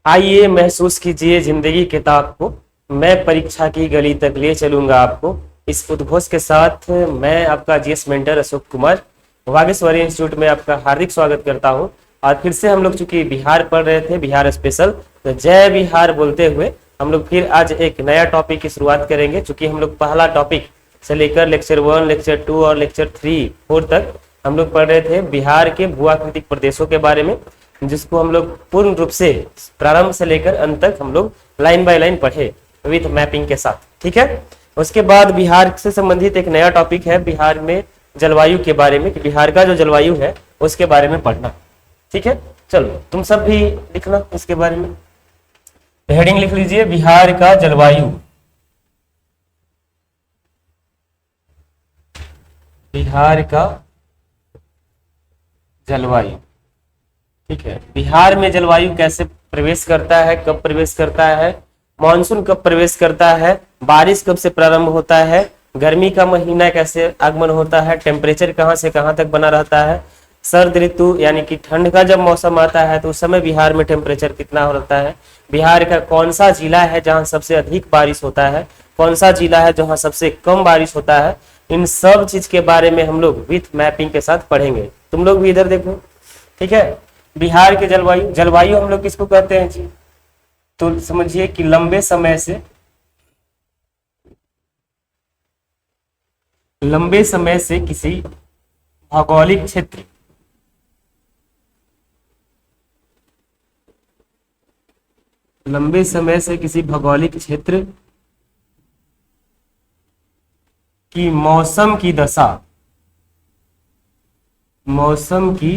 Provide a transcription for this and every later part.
आइए महसूस कीजिए जिंदगी किताब को, मैं परीक्षा की गली तक ले चलूंगा आपको। इस उद्घोष के साथ मैं आपका GS mentor Ashok Kumar Vageshwari institute में आपका हार्दिक स्वागत करता हूं। और फिर से हम लोग चूंकि बिहार पढ़ रहे थे, बिहार स्पेशल, तो जय बिहार बोलते हुए हम लोग फिर आज एक नया टॉपिक की शुरुआत करेंगे। चूंकि हम लोग पहला टॉपिक से लेकर लेक्चर 1, लेक्चर 2 और लेक्चर 3, 4 तक हम लोग पढ़ रहे थे बिहार के भूआकृतिक प्रदेशों के बारे में, जिसको हम लोग पूर्ण रूप से प्रारंभ से लेकर अंत तक हम लोग लाइन बाय लाइन पढ़े विथ मैपिंग के साथ। ठीक है। उसके बाद बिहार से संबंधित एक नया टॉपिक है बिहार में जलवायु के बारे में, कि बिहार का जो जलवायु है उसके बारे में पढ़ना। ठीक है, चलो तुम सब भी लिखना इसके बारे में। हेडिंग लिख लीजिए, बिहार का जलवायु। बिहार का जलवायु। ठीक है, बिहार में जलवायु कैसे प्रवेश करता है, कब प्रवेश करता है, मानसून कब प्रवेश करता है, बारिश कब से प्रारंभ होता है, गर्मी का महीना कैसे आगमन होता है, टेम्परेचर कहाँ से कहाँ तक बना रहता है, सर्द ऋतु यानी कि ठंड का जब मौसम आता है तो उस समय बिहार में टेम्परेचर कितना रहता है, बिहार का कौन सा जिला है जहाँ सबसे अधिक बारिश होता है, कौन सा जिला है जहाँ सबसे कम बारिश होता है, इन सब चीज के बारे में हम लोग विथ मैपिंग के साथ पढ़ेंगे। तुम लोग भी इधर देखो। ठीक है, बिहार के जलवायु, जलवायु हम लोग किसको कहते हैं जी? तो समझिए कि लंबे समय से किसी भौगोलिक क्षेत्र, लंबे समय से किसी भौगोलिक क्षेत्र की मौसम की दशा, मौसम की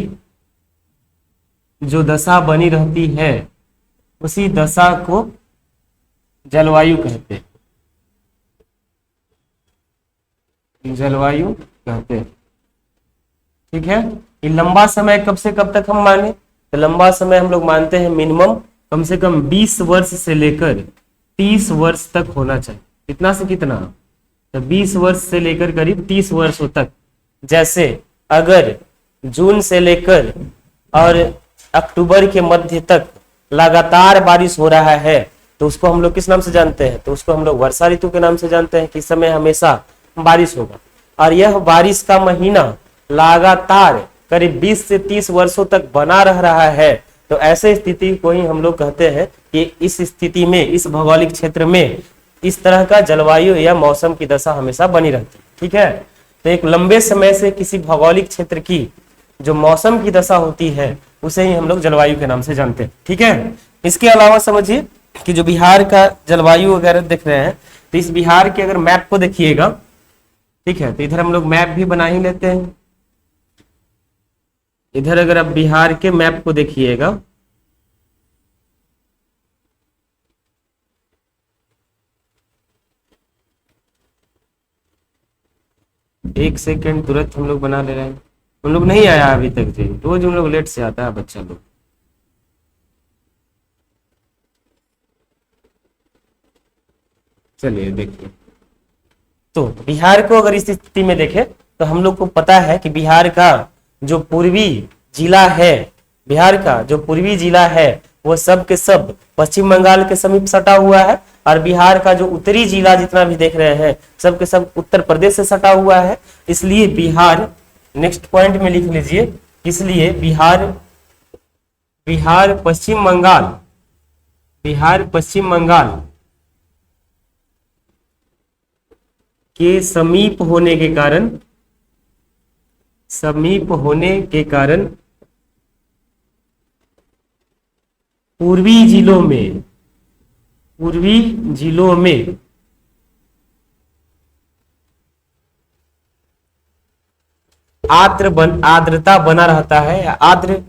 जो दशा बनी रहती है उसी दशा को जलवायु कहते हैं, जलवायु कहते हैं। ठीक है, ये लंबा समय कब से कब तक हम माने? तो लंबा समय हम लोग मानते हैं मिनिमम कम से कम 20 वर्ष से लेकर 30 वर्ष तक होना चाहिए। कितना से कितना? तो 20 वर्ष से लेकर करीब 30 वर्षों तक। जैसे अगर जून से लेकर और अक्टूबर के मध्य तक लगातार बारिश हो रहा है तो उसको हम लोग किस नाम से जानते हैं? तो उसको हम लोग वर्षा ऋतु के नाम से जानते हैं कि इस समय हमेशा बारिश होगा। और यह बारिश का महीना लगातार करीब 20 से 30 वर्षों तक बना रह रहा है तो ऐसे स्थिति को ही हम लोग कहते हैं कि इस स्थिति में, इस भौगोलिक क्षेत्र में इस तरह का जलवायु या मौसम की दशा हमेशा बनी रहती है। ठीक है, तो एक लंबे समय से किसी भौगोलिक क्षेत्र की जो मौसम की दशा होती है उसे ही हम लोग जलवायु के नाम से जानते हैं। ठीक है, इसके अलावा समझिए कि जो बिहार का जलवायु वगैरह देख रहे हैं तो इस बिहार के अगर मैप को देखिएगा, ठीक है, तो इधर हम लोग मैप भी बना ही लेते हैं। इधर अगर आप बिहार के मैप को देखिएगा, एक सेकेंड, तुरंत हम लोग बना ले रहे हैं। हम लोग नहीं आया अभी तक जी, रोज हम लोग लेट से आता है बच्चा लोग। चलिए देखिए, तो बिहार को अगर इस स्थिति में देखें तो हम लोग को पता है कि बिहार का जो पूर्वी जिला है, बिहार का जो पूर्वी जिला है वो सब के सब पश्चिम बंगाल के समीप सटा हुआ है। और बिहार का जो उत्तरी जिला जितना भी देख रहे हैं सब के सब उत्तर प्रदेश से सटा हुआ है। इसलिए बिहार, नेक्स्ट पॉइंट में लिख लीजिए, इसलिए बिहार, बिहार पश्चिम बंगाल, बिहार पश्चिम बंगाल के समीप होने के कारण, समीप होने के कारण पूर्वी जिलों में, पूर्वी जिलों में आर्द्रता बना रहता है, या आर्द्र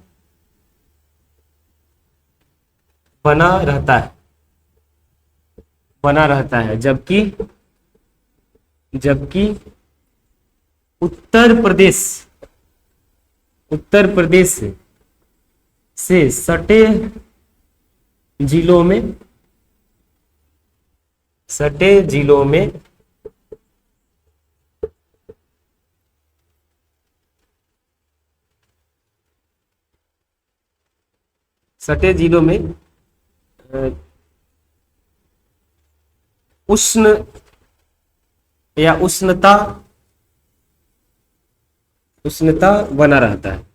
बना रहता है, बना रहता है। जबकि जबकि उत्तर प्रदेश, उत्तर प्रदेश से सटे जिलों में, सटे जिलों में सटे जिलों में उष्ण या उष्णता बना रहता है।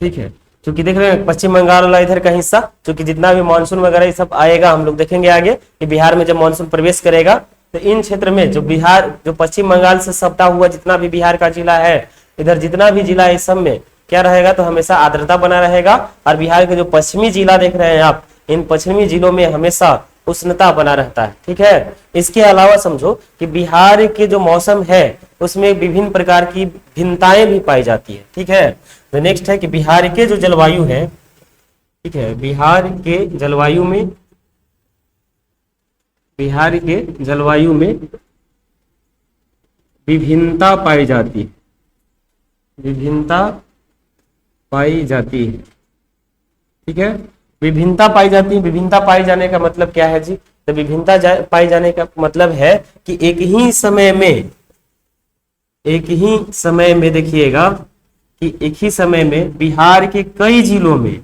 ठीक है, क्योंकि देख रहे हैं पश्चिम बंगाल वाला इधर का हिस्सा, क्योंकि जितना भी मानसून वगैरह ये सब आएगा, हम लोग देखेंगे आगे कि बिहार में जब मानसून प्रवेश करेगा तो इन क्षेत्र में जो बिहार, जो पश्चिम बंगाल से सटा हुआ जितना भी बिहार का जिला है, इधर जितना भी जिला है, इस सब में क्या रहेगा, तो हमेशा आर्द्रता बना रहेगा। और बिहार के जो पश्चिमी जिला देख रहे हैं आप, इन पश्चिमी जिलों में हमेशा उष्णता बना रहता है। ठीक है, इसके अलावा समझो कि बिहार के जो मौसम है उसमें विभिन्न प्रकार की भिन्नताएं भी पाई जाती है। ठीक है, तो नेक्स्ट है कि बिहार के जो जलवायु है, ठीक है, बिहार के जलवायु में विभिन्नता पाई जाती है, विभिन्नता पाई जाती है। ठीक है, विभिन्नता पाई जाती है। विभिन्नता पाई जाने का मतलब क्या है जी, तो विभिन्नता पाई जाने का मतलब है कि एक ही समय में देखिएगा कि एक ही समय में बिहार के कई जिलों में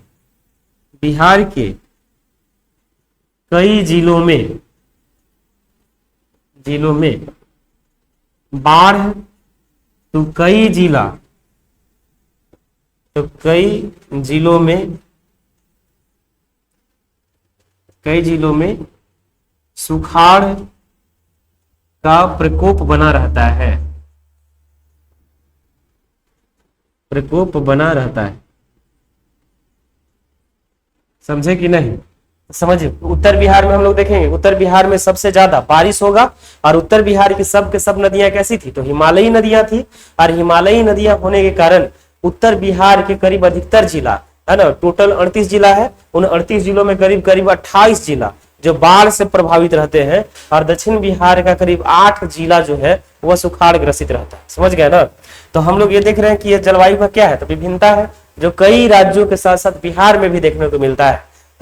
बाढ़, तो कई जिलों में सुखाड़ का प्रकोप बना रहता है, समझे कि नहीं? समझिए, उत्तर बिहार में हम लोग देखेंगे, उत्तर बिहार में सबसे ज्यादा बारिश होगा। और उत्तर बिहार की सब के सब नदियां कैसी थी, तो हिमालयी नदियां थी। और हिमालयी नदियां होने के कारण उत्तर बिहार के करीब अधिकतर जिला है ना, टोटल 38 जिला है, उन 38 जिलों में करीब 28 जिला जो बाढ़ से प्रभावित रहते हैं। और दक्षिण बिहार का करीब 8 जिला जो है वह सुखाड़ ग्रसित रहता है। समझ गए ना? तो हम लोग ये देख रहे हैं कि ये जलवायु का क्या है, तो विभिन्नता है, जो कई राज्यों के साथ साथ बिहार में भी देखने को मिलता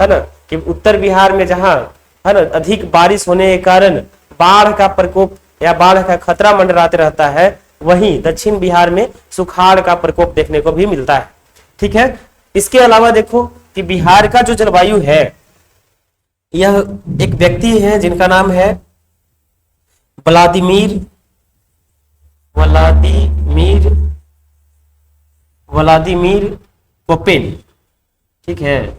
है ना, कि उत्तर बिहार में जहां है ना अधिक बारिश होने के कारण बाढ़ का प्रकोप या बाढ़ का खतरा मंडराते रहता है, वहीं दक्षिण बिहार में सुखाड़ का प्रकोप देखने को भी मिलता है। ठीक है, इसके अलावा देखो कि बिहार का जो जलवायु है, यह एक व्यक्ति है जिनका नाम है व्लादिमीर कोपेन। ठीक है,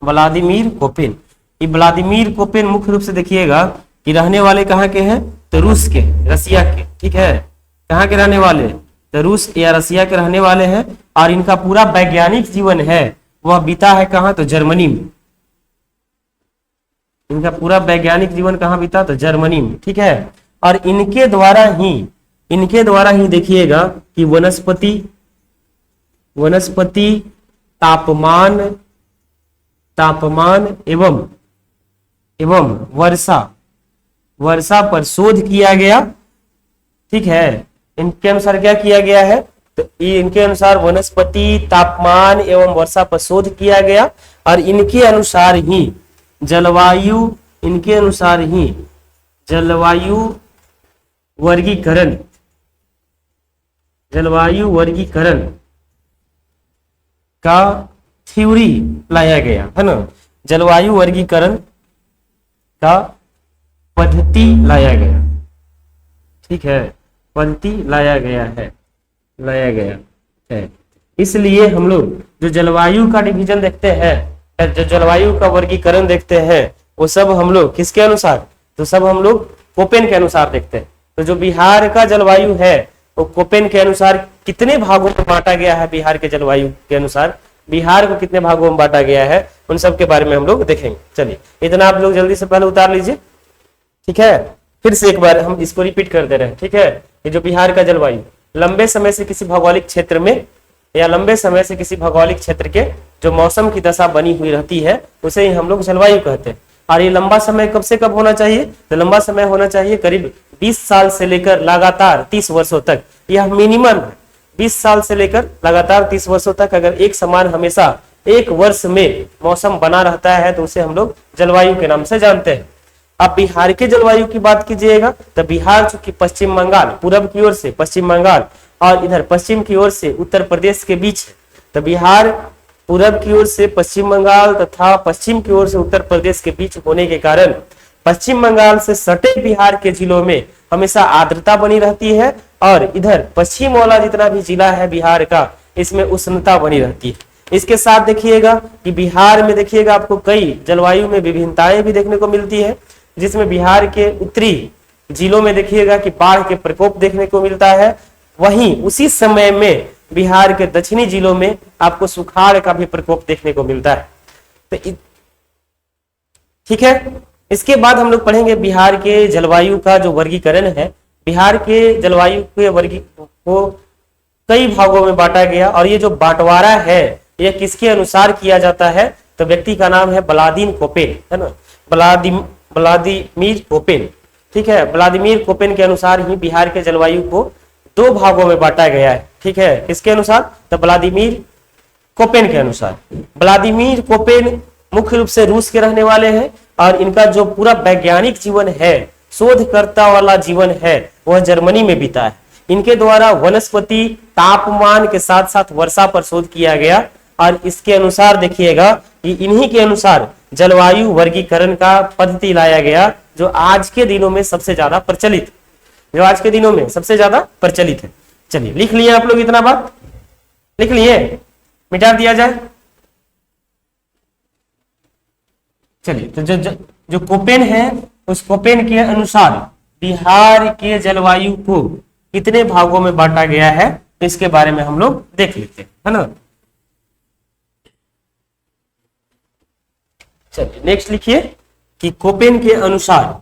व्लादिमीर कोपेन। ये व्लादिमीर कोपेन मुख्य रूप से देखिएगा कि रहने वाले कहाँ के हैं, तो रूस के, रसिया के। ठीक है, कहाँ के रहने वाले, तो रूस या रसिया के रहने वाले हैं। और इनका पूरा वैज्ञानिक जीवन है वह बीता है कहाँ, तो जर्मनी में। इनका पूरा वैज्ञानिक जीवन कहाँ बीता, तो जर्मनी में। ठीक है, और इनके द्वारा ही देखिएगा कि वनस्पति तापमान एवं वर्षा पर शोध किया गया। ठीक है, इनके अनुसार क्या किया गया है, तो इनके अनुसार वनस्पति तापमान एवं वर्षा पर शोध किया गया। और इनके अनुसार ही जलवायु वर्गीकरण का थ्योरी लाया गया है ना, जलवायु वर्गीकरण का पद्धति लाया गया। ठीक है, पद्धति लाया गया है। इसलिए हम लोग जो जलवायु का डिवीजन देखते हैं, जो जलवायु का वर्गीकरण देखते हैं, वो सब हम लोग किसके अनुसार, तो सब हम लोग कोपेन के अनुसार देखते हैं। तो जो बिहार का जलवायु है वो कोपेन के अनुसार कितने भागों में बांटा गया है, बिहार के जलवायु के अनुसार बिहार को कितने भागों में बांटा गया है, उन सब के बारे में हम लोग देखेंगे। चलिए, इतना आप लोग जल्दी से पहले उतार लीजिए। ठीक है, फिर से एक बार हम इसको रिपीट कर दे रहे हैं। ठीक है, ये जो बिहार का जलवायु लंबे समय से किसी भौगोलिक क्षेत्र में या लंबे समय से किसी भौगोलिक क्षेत्र के जो मौसम की दशा बनी हुई रहती है, उसे ही हम लोग जलवायु कहते हैं। और ये लंबा समय कब से कब होना चाहिए, तो लंबा समय होना चाहिए करीब 20 साल से लेकर लगातार 30 वर्षों तक। यह मिनिमम है, 20 साल से लेकर लगातार 30 वर्षों तक अगर एक समान हमेशा एक वर्ष में मौसम बना रहता है तो उसे हम लोग जलवायु के नाम से जानते हैं। अब बिहार के जलवायु की बात कीजिएगा तो बिहार चूंकि पश्चिम बंगाल, पूरब की ओर से पश्चिम बंगाल और इधर पश्चिम की ओर से उत्तर प्रदेश के बीच है, तो बिहार पूरब की ओर से पश्चिम बंगाल तथा पश्चिम की ओर से उत्तर प्रदेश के बीच होने के कारण पश्चिम बंगाल से सटे बिहार के जिलों में हमेशा आर्द्रता बनी रहती है, और इधर पश्चिम वाला जितना भी जिला है बिहार का, इसमें उष्णता बनी रहती है। इसके साथ देखिएगा कि बिहार में देखिएगा आपको कई जलवायु में विभिन्नताएं भी देखने को मिलती है, जिसमें बिहार के उत्तरी जिलों में देखिएगा कि बाढ़ के प्रकोप देखने को मिलता है। वहीं उसी समय में बिहार के दक्षिणी जिलों में आपको सुखाड़ का भी प्रकोप देखने को मिलता है। तो ठीक है, इसके बाद हम लोग पढ़ेंगे बिहार के जलवायु का जो वर्गीकरण है। बिहार के जलवायु के वर्गीकरण को कई भागों में बांटा गया, और ये जो बंटवारा है ये किसके अनुसार किया जाता है, तो व्यक्ति का नाम है व्लादिमीर कोपेन, है ना, व्लादिमीर कोपेन। ठीक है, व्लादिमीर कोपेन के अनुसार ही बिहार के जलवायु को दो भागों में बांटा गया है। ठीक है, किसके अनुसार, तो व्लादिमीर कोपेन के अनुसार। व्लादिमीर कोपेन मुख्य रूप से रूस के रहने वाले हैं, और इनका जो पूरा वैज्ञानिक जीवन है, शोधकर्ता वाला जीवन है, वह जर्मनी में बीता है। इनके द्वारा वनस्पति, तापमान के साथ साथ वर्षा पर शोध किया गया, और इसके अनुसार देखिएगा कि इन्हीं के अनुसार जलवायु वर्गीकरण का पद्धति लाया गया, जो आज के दिनों में सबसे ज्यादा प्रचलित है। चलिए लिख लिए आप लोग, इतना बात लिख लिए, मिटा दिया जाए। चलिए, तो जो कोपेन है, उस कोपेन के अनुसार बिहार के जलवायु को कितने भागों में बांटा गया है, इसके बारे में हम लोग देख लेते हैं, है ना। चलिए नेक्स्ट लिखिए कि कोपेन के अनुसार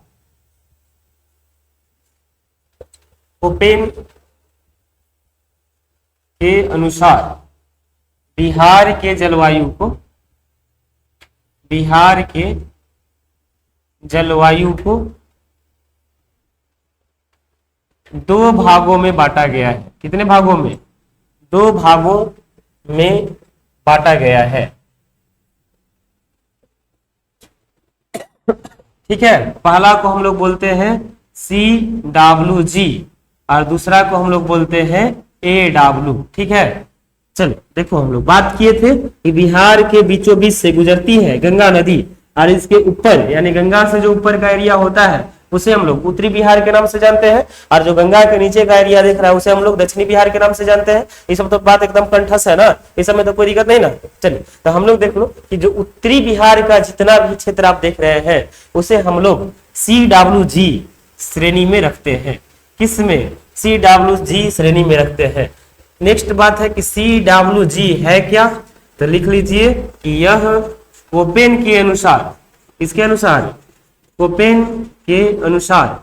बिहार के जलवायु को दो भागों में बांटा गया है। कितने भागों में, दो भागों में बांटा गया है। ठीक है, पहला को हम लोग बोलते हैं CWG, और दूसरा को हम लोग बोलते हैं AW। ठीक है, चलो देखो, हम लोग बात किए थे कि बिहार के बीचों बीच से गुजरती है गंगा नदी, और इसके ऊपर यानी गंगा से जो ऊपर का एरिया होता है उसे हम लोग उत्तरी बिहार के नाम से जानते हैं, और जो गंगा के नीचे का एरिया देख रहा है उसे हम लोग दक्षिणी बिहार के नाम से जानते हैं। ये सब तो बात एकदम कंठस्थ है ना, इस समय तो कोई दिक्कत नहीं ना। चलिए, तो हम लोग देख लो कि जो उत्तरी बिहार का जितना भी क्षेत्र आप देख रहे हैं उसे हम लोग CWG श्रेणी में रखते हैं। किसमें, CWG श्रेणी में रखते हैं। नेक्स्ट बात है कि CWG है क्या, तो लिख लीजिए कि यह कोपेन के अनुसार, इसके अनुसार, कोपेन के अनुसार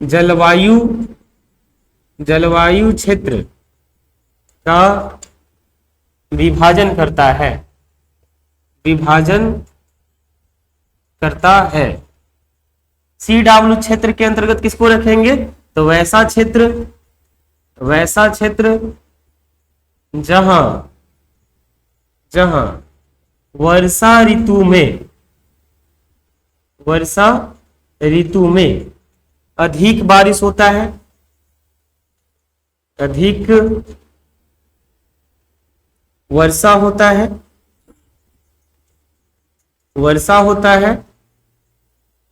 जलवायु क्षेत्र का विभाजन करता है। CW क्षेत्र के अंतर्गत किसको रखेंगे, तो वैसा क्षेत्र जहां वर्षा ऋतु में अधिक बारिश होता है, अधिक वर्षा होता है,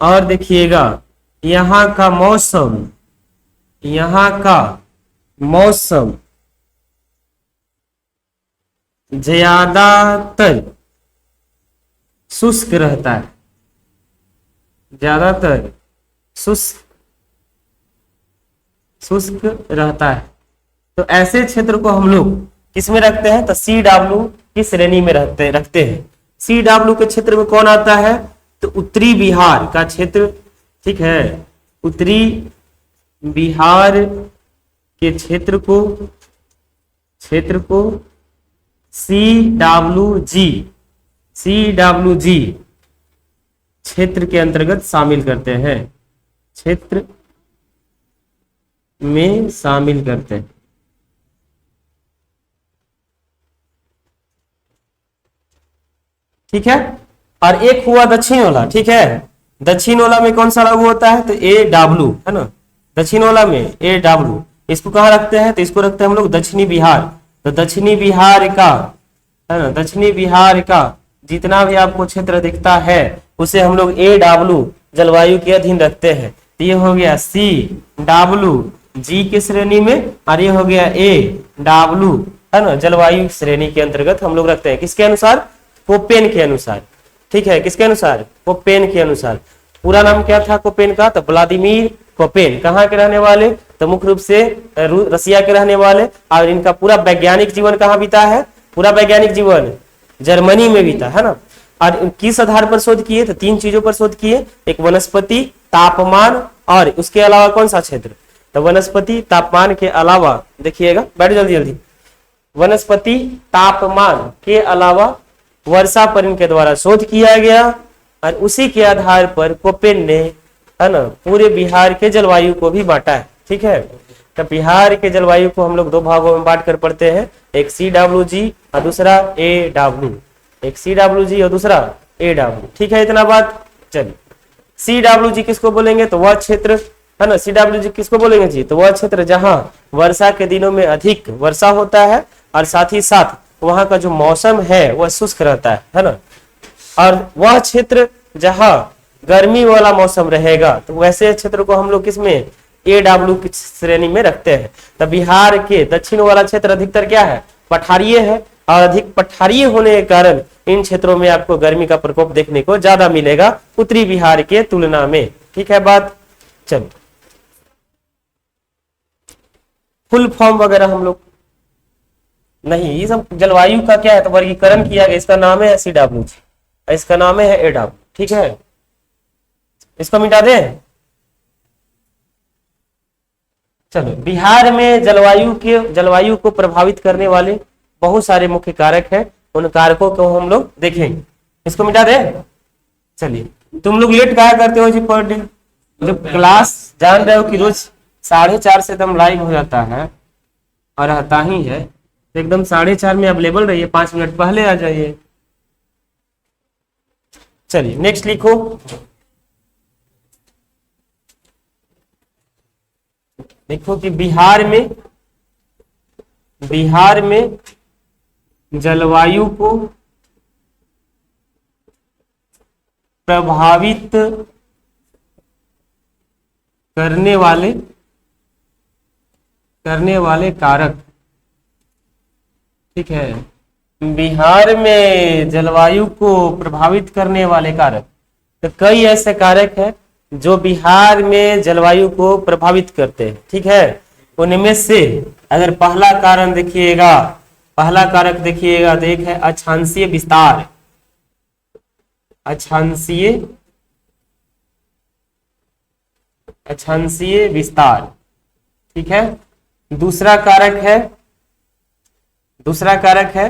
और देखिएगा यहाँ का मौसम ज्यादातर शुष्क रहता है, ज्यादातर शुष्क रहता है। तो ऐसे क्षेत्र को हम लोग किस में रखते हैं, तो CW की श्रेणी में रखते हैं। CW के क्षेत्र में कौन आता है, तो उत्तरी बिहार का क्षेत्र। ठीक है, उत्तरी बिहार के क्षेत्र को CWG क्षेत्र के अंतर्गत शामिल करते हैं, क्षेत्र में शामिल करते हैं। ठीक है, और एक हुआ दक्षिण वाला। ठीक है, दक्षिण वाला में कौन सा लागू होता है, तो AW, है ना, दक्षिण वाला में AW। इसको कहाँ रखते हैं, तो इसको रखते हैं हम लोग दक्षिणी बिहार, तो दक्षिणी बिहार का, है ना, दक्षिणी बिहार का जितना भी आपको क्षेत्र दिखता है उसे हम लोग AW जलवायु के अधीन रखते हैं। तो ये हो गया CW जी की श्रेणी में, और ये हो गया AW, है ना, जलवायु श्रेणी के अंतर्गत हम लोग रखते हैं। किसके अनुसार? कोपेन के अनुसार। ठीक है, किसके अनुसार? कोपेन के अनुसार। पूरा नाम क्या था कोपेन का? तो व्लादिमीर कोपेन। कहाँ के रहने वाले? तो मुख्य रूप से रसिया के रहने वाले। और इनका पूरा वैज्ञानिक जीवन कहाँ बीता है? पूरा वैज्ञानिक जीवन जर्मनी में बीता, है ना। और किस आधार पर शोध किए? तो 3 चीजों पर शोध किए, एक वनस्पति, तापमान, और उसके अलावा कौन सा क्षेत्र? तो वनस्पति तापमान के अलावा, देखिएगा, बैठ जल्दी जल्दी, वनस्पति तापमान के अलावा वर्षा पर इनके द्वारा शोध किया गया, और उसी के आधार पर कोपेन ने, है ना, पूरे बिहार के जलवायु को भी बांटा है। ठीक है, तो बिहार के जलवायु को हम लोग 2 भागों में बांट कर पढ़ते हैं, एक CWG और दूसरा AW। एक CWG और दूसरा AW। ठीक है, इतना बात। चलिए, CWG किसको बोलेंगे? तो वह क्षेत्र, है ना, CWG किसको बोलेंगे जी? तो वह क्षेत्र जहां वर्षा के दिनों में अधिक वर्षा होता है, और साथ ही साथ वहां का जो मौसम है वह शुष्क रहता है ना। और वह क्षेत्र जहां गर्मी वाला मौसम रहेगा, तो वैसे क्षेत्र को हम लोग किसमें? AW की श्रेणी में रखते हैं। तो बिहार के दक्षिण वाला क्षेत्र अधिकतर क्या है? पठारीय है, और अधिक पठारीय होने के कारण इन क्षेत्रों में आपको गर्मी का प्रकोप देखने को ज्यादा मिलेगा उत्तरी बिहार के तुलना में। ठीक है बात। चलो, फुल फॉर्म वगैरह हम लोग नहीं, ये सब जलवायु का क्या है तो वर्गीकरण किया गया। इसका नाम है CWG, इसका नाम है AW। ठीक है, इसको मिटा दें। चलो, बिहार में जलवायु को प्रभावित करने वाले बहुत सारे मुख्य कारक हैं, उन कारकों को हम लोग देखेंगे। इसको मिटा दें। चलिए, तुम लोग लेट क्या करते हो जी पर डे? जब क्लास जान रहे हो कि रोज 4:30 से एकदम लाइव हो जाता है और आता ही है, तो एकदम 4:30 में अवेलेबल रहिए, 5 मिनट पहले आ जाइए। चलिए नेक्स्ट लिखो। देखो कि बिहार में जलवायु को प्रभावित करने वाले कारक। ठीक है, बिहार में जलवायु को प्रभावित करने वाले कारक, तो कई ऐसे कारक हैं जो बिहार में जलवायु को प्रभावित करते हैं। ठीक है, उनमें से अगर पहला कारक देखिएगा तो एक है अक्षांशीय विस्तार। अक्षांशीय विस्तार। ठीक है, दूसरा कारक है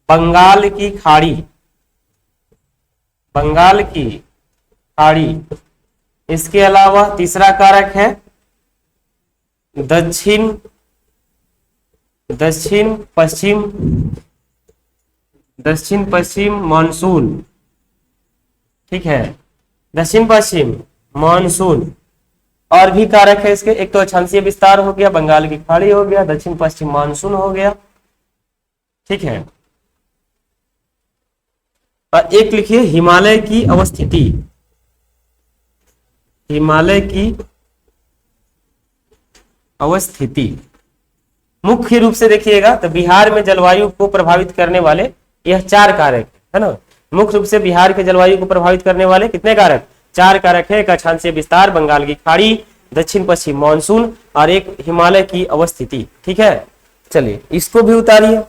बंगाल की खाड़ी। इसके अलावा तीसरा कारक है दक्षिण पश्चिम मानसून। ठीक है, दक्षिण पश्चिम मानसून। और भी कारक है इसके, एक तो अक्षांशीय विस्तार हो गया, बंगाल की खाड़ी हो गया, दक्षिण पश्चिम मानसून हो गया। ठीक है, और एक लिखिए हिमालय की अवस्थिति। मुख्य रूप से देखिएगा तो बिहार में जलवायु को प्रभावित करने वाले यह 4 कारक है ना। मुख्य रूप से बिहार के जलवायु को प्रभावित करने वाले कितने कारक? 4 कारक है। एक अक्षांशीय विस्तार, बंगाल की खाड़ी, दक्षिण पश्चिम मानसून और एक हिमालय की अवस्थिति। ठीक है, चलिए इसको भी उतारिए।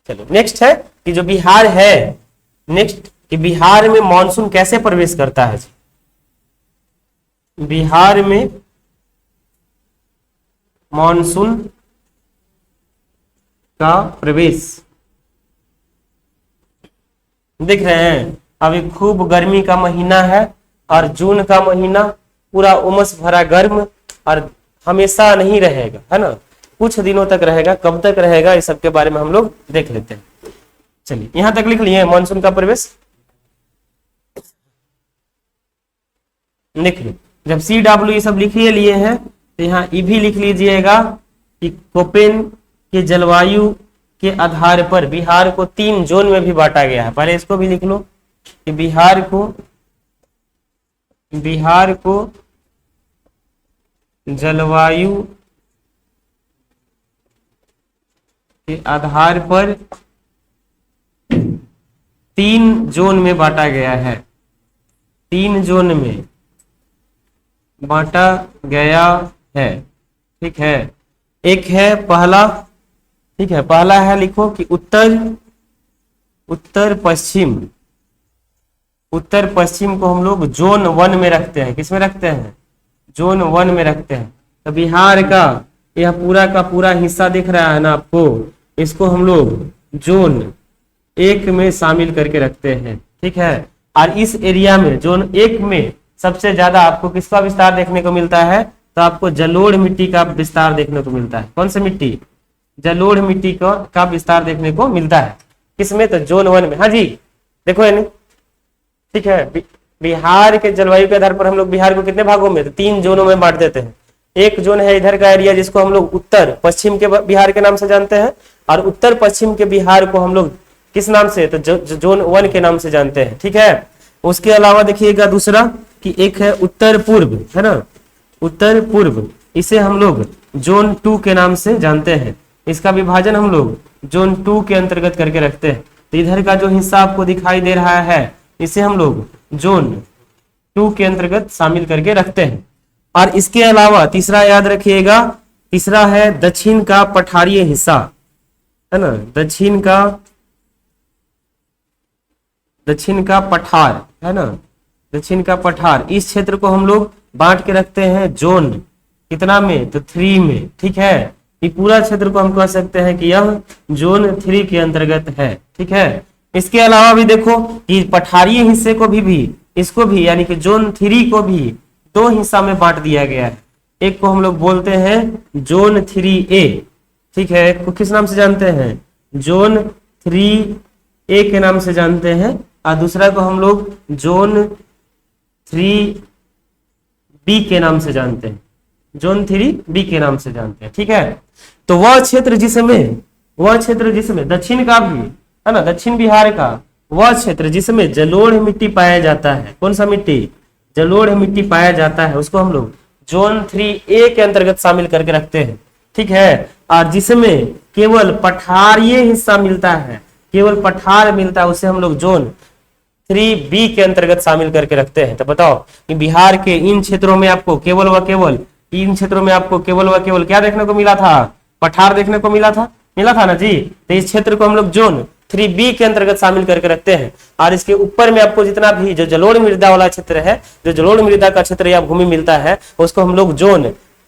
चलो नेक्स्ट है कि जो बिहार है, नेक्स्ट कि बिहार में मानसून कैसे प्रवेश करता है। बिहार में मानसून का प्रवेश देख रहे हैं। अभी खूब गर्मी का महीना है और जून का महीना पूरा उमस भरा गर्म और हमेशा नहीं रहेगा, है ना, कुछ दिनों तक रहेगा। कब तक रहेगा इस सब के बारे में हम लोग देख लेते हैं। चलिए यहां तक लिख लिए मानसून का प्रवेश, लिख लो। जब CW ये सब लिखिए लिए हैं तो यहाँ ई भी लिख लीजिएगा कि कोपेन के जलवायु के आधार पर बिहार को 3 जोन में भी बांटा गया है। पहले इसको भी लिख लो कि बिहार को जलवायु के आधार पर 3 जोन में बांटा गया है। 3 जोन में बांटा गया है। ठीक है, एक है पहला, ठीक है, पहला है लिखो कि उत्तर पश्चिम को हम लोग जोन 1 में रखते हैं। किस में रखते हैं? जोन 1 में रखते हैं। तो बिहार का यह पूरा का पूरा हिस्सा दिख रहा है ना आपको, इसको हम लोग जोन 1 में शामिल करके रखते हैं। ठीक है, और इस एरिया में जोन 1 में सबसे ज्यादा आपको किसका विस्तार देखने को मिलता है? तो आपको जलोढ़ मिट्टी का विस्तार देखने को मिलता है। कौन सी मिट्टी? जलोढ़ मिट्टी का विस्तार देखने को मिलता है। किसमें? तो जोन 1 में। हाँ जी, देखो यानी, ठीक है, बिहार के जलवायु के आधार पर हम लोग बिहार को कितने भागों में? तो 3 जोनों में बांट देते हैं। एक जोन है इधर का एरिया जिसको हम लोग उत्तर पश्चिम के बिहार के नाम से जानते हैं, और उत्तर पश्चिम के बिहार को हम लोग किस नाम से? तो जोन 1 के नाम से जानते हैं। ठीक है, उसके अलावा देखिएगा दूसरा कि एक है उत्तर पूर्व, है ना, उत्तर पूर्व, इसे हम लोग जोन 2 के नाम से जानते हैं। इसका विभाजन हम लोग जोन 2 के अंतर्गत करके रखते हैं। तो इधर का जो हिस्सा आपको दिखाई दे रहा है इसे हम लोग जोन 2 के अंतर्गत शामिल करके रखते हैं। और इसके अलावा तीसरा याद रखिएगा, तीसरा है दक्षिण का पठारीय हिस्सा, है ना, दक्षिण का पठार, है ना, दक्षिण का पठार, इस क्षेत्र को हम लोग बांट के रखते हैं जोन कितना में? तो 3 में। ठीक है, ये पूरा क्षेत्र को हम कह सकते हैं कि यह जोन 3 के अंतर्गत है। ठीक है, इसके अलावा भी देखो कि पठारीय हिस्से को भी इसको भी यानी कि जोन 3 को भी 2 हिस्सा में बांट दिया गया है। एक को हम लोग बोलते हैं जोन 3A, ठीक है, को किस नाम से जानते हैं? जोन 3A के नाम से जानते हैं, और दूसरा को हम लोग जोन 3B के नाम से जानते हैं, जोन 3B के नाम से जानते हैं। ठीक है, तो वह क्षेत्र जिसमें दक्षिण का भी, है ना, दक्षिण बिहार का वह क्षेत्र जिसमें जलोढ़ मिट्टी पाया जाता है, कौन सा मिट्टी? जलोढ़ मिट्टी पाया जाता है, उसको हम लोग जोन 3A के अंतर्गत शामिल करके रखते हैं। ठीक है, और जिसमें केवल पठारीय हिस्सा मिलता है, केवल पठार मिलता है, उसे हम लोग जोन 3B के अंतर्गत शामिल करके रखते हैं। तो बताओ कि बिहार के इन क्षेत्रों में आपको केवल व केवल क्या देखने को मिला था? पठार देखने को मिला था ना जी। तो इस क्षेत्र को हम लोग जोन 3B के अंतर्गत शामिल करके रखते हैं। और इसके ऊपर में आपको जितना भी जो जलोढ़ मृदा वाला क्षेत्र है, जो जलोढ़ मृदा का क्षेत्र या भूमि मिलता है, उसको हम लोग जोन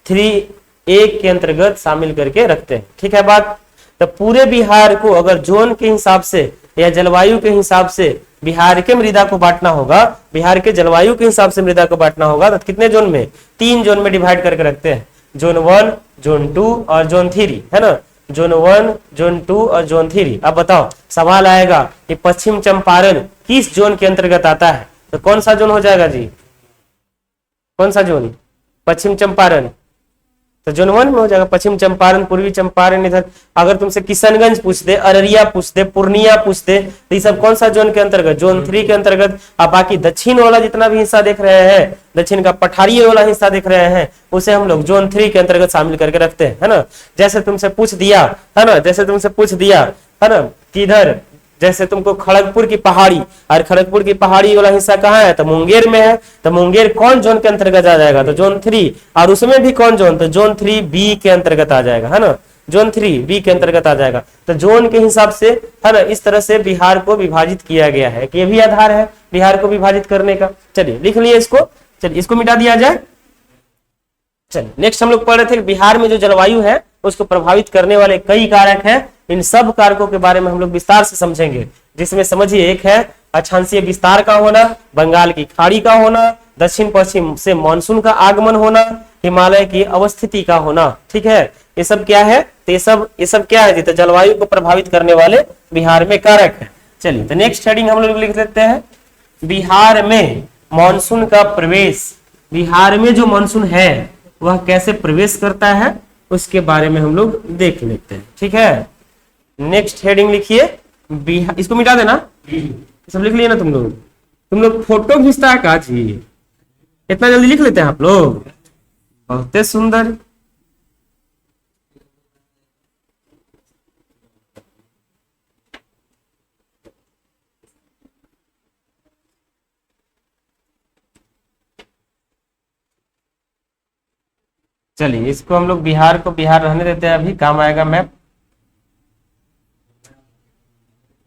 3A के अंतर्गत शामिल करके रखते हैं। ठीक है बात। तो पूरे बिहार को अगर जोन के हिसाब से या जलवायु के हिसाब से बिहार के मृदा को बांटना होगा, बिहार के जलवायु के हिसाब से मृदा को बांटना होगा, तो कितने जोन में? 3 जोन में डिवाइड करके रखते हैं, जोन 1, जोन 2 और जोन 3, है ना, जोन 1, जोन 2 और जोन 3। अब बताओ सवाल आएगा कि पश्चिम चंपारण किस जोन के अंतर्गत आता है? तो कौन सा जोन हो जाएगा जी? कौन सा जोन? पश्चिम चंपारण, तो जोन 1 में हो जाएगा। पश्चिम चंपारण, पूर्वी चंपारण, इधर अगर तुमसे किशनगंज पूछ दे, अररिया पूछ दे, पूर्णिया पूछ दे, तो ये सब कौन सा जोन के अंतर्गत? जोन 3 के अंतर्गत। अब बाकी दक्षिण वाला जितना भी हिस्सा देख रहे हैं, दक्षिण का पठारीय वाला हिस्सा देख रहे हैं, उसे हम लोग जोन 3 के अंतर्गत शामिल करके रखते हैं, है ना। जैसे तुमसे पूछ दिया, है ना, कि इधर जैसे तुमको खड़गपुर की पहाड़ी, और खड़गपुर की पहाड़ी वाला हिस्सा कहाँ है? तो मुंगेर में है। तो मुंगेर कौन जोन के अंतर्गत आ जाएगा? तो जोन 3। और उसमें भी कौन जोन? तो जोन 3B के अंतर्गत आ जाएगा, है ना, जोन 3B के अंतर्गत आ जाएगा। तो जोन के हिसाब से, है ना, इस तरह से बिहार को विभाजित किया गया है। कि ये भी आधार है बिहार को विभाजित करने का। चलिए लिख लिए इसको, चलिए इसको मिटा दिया जाए। चलिए नेक्स्ट हम लोग पढ़ रहे थे बिहार में जो जलवायु है उसको प्रभावित करने वाले कई कारक हैं। इन सब कारकों के बारे में हम लोग विस्तार से समझेंगे, जिसमें समझिए एक है अक्षांशीय विस्तार का होना, बंगाल की खाड़ी का होना, दक्षिण पश्चिम से मानसून का आगमन होना, हिमालय की अवस्थिति का होना। ठीक है, ये सब क्या है? तो ये सब क्या है? तो जलवायु को प्रभावित करने वाले बिहार में कारक है। चलिए तो नेक्स्ट हेडिंग हम लोग लिख लेते हैं, बिहार में मानसून का प्रवेश। बिहार में जो मानसून है वह कैसे प्रवेश करता है उसके बारे में हम लोग देख लेते हैं। ठीक है, नेक्स्ट हेडिंग लिखिए बिहार, इसको मिटा देना, सब लिख लिया ना तुम लोग फोटो खींचता है का जी, इतना जल्दी लिख लेते हैं आप लोग, बहुत सुंदर। चलिए इसको हम लोग बिहार को बिहार रहने देते हैं, अभी काम आएगा मैप।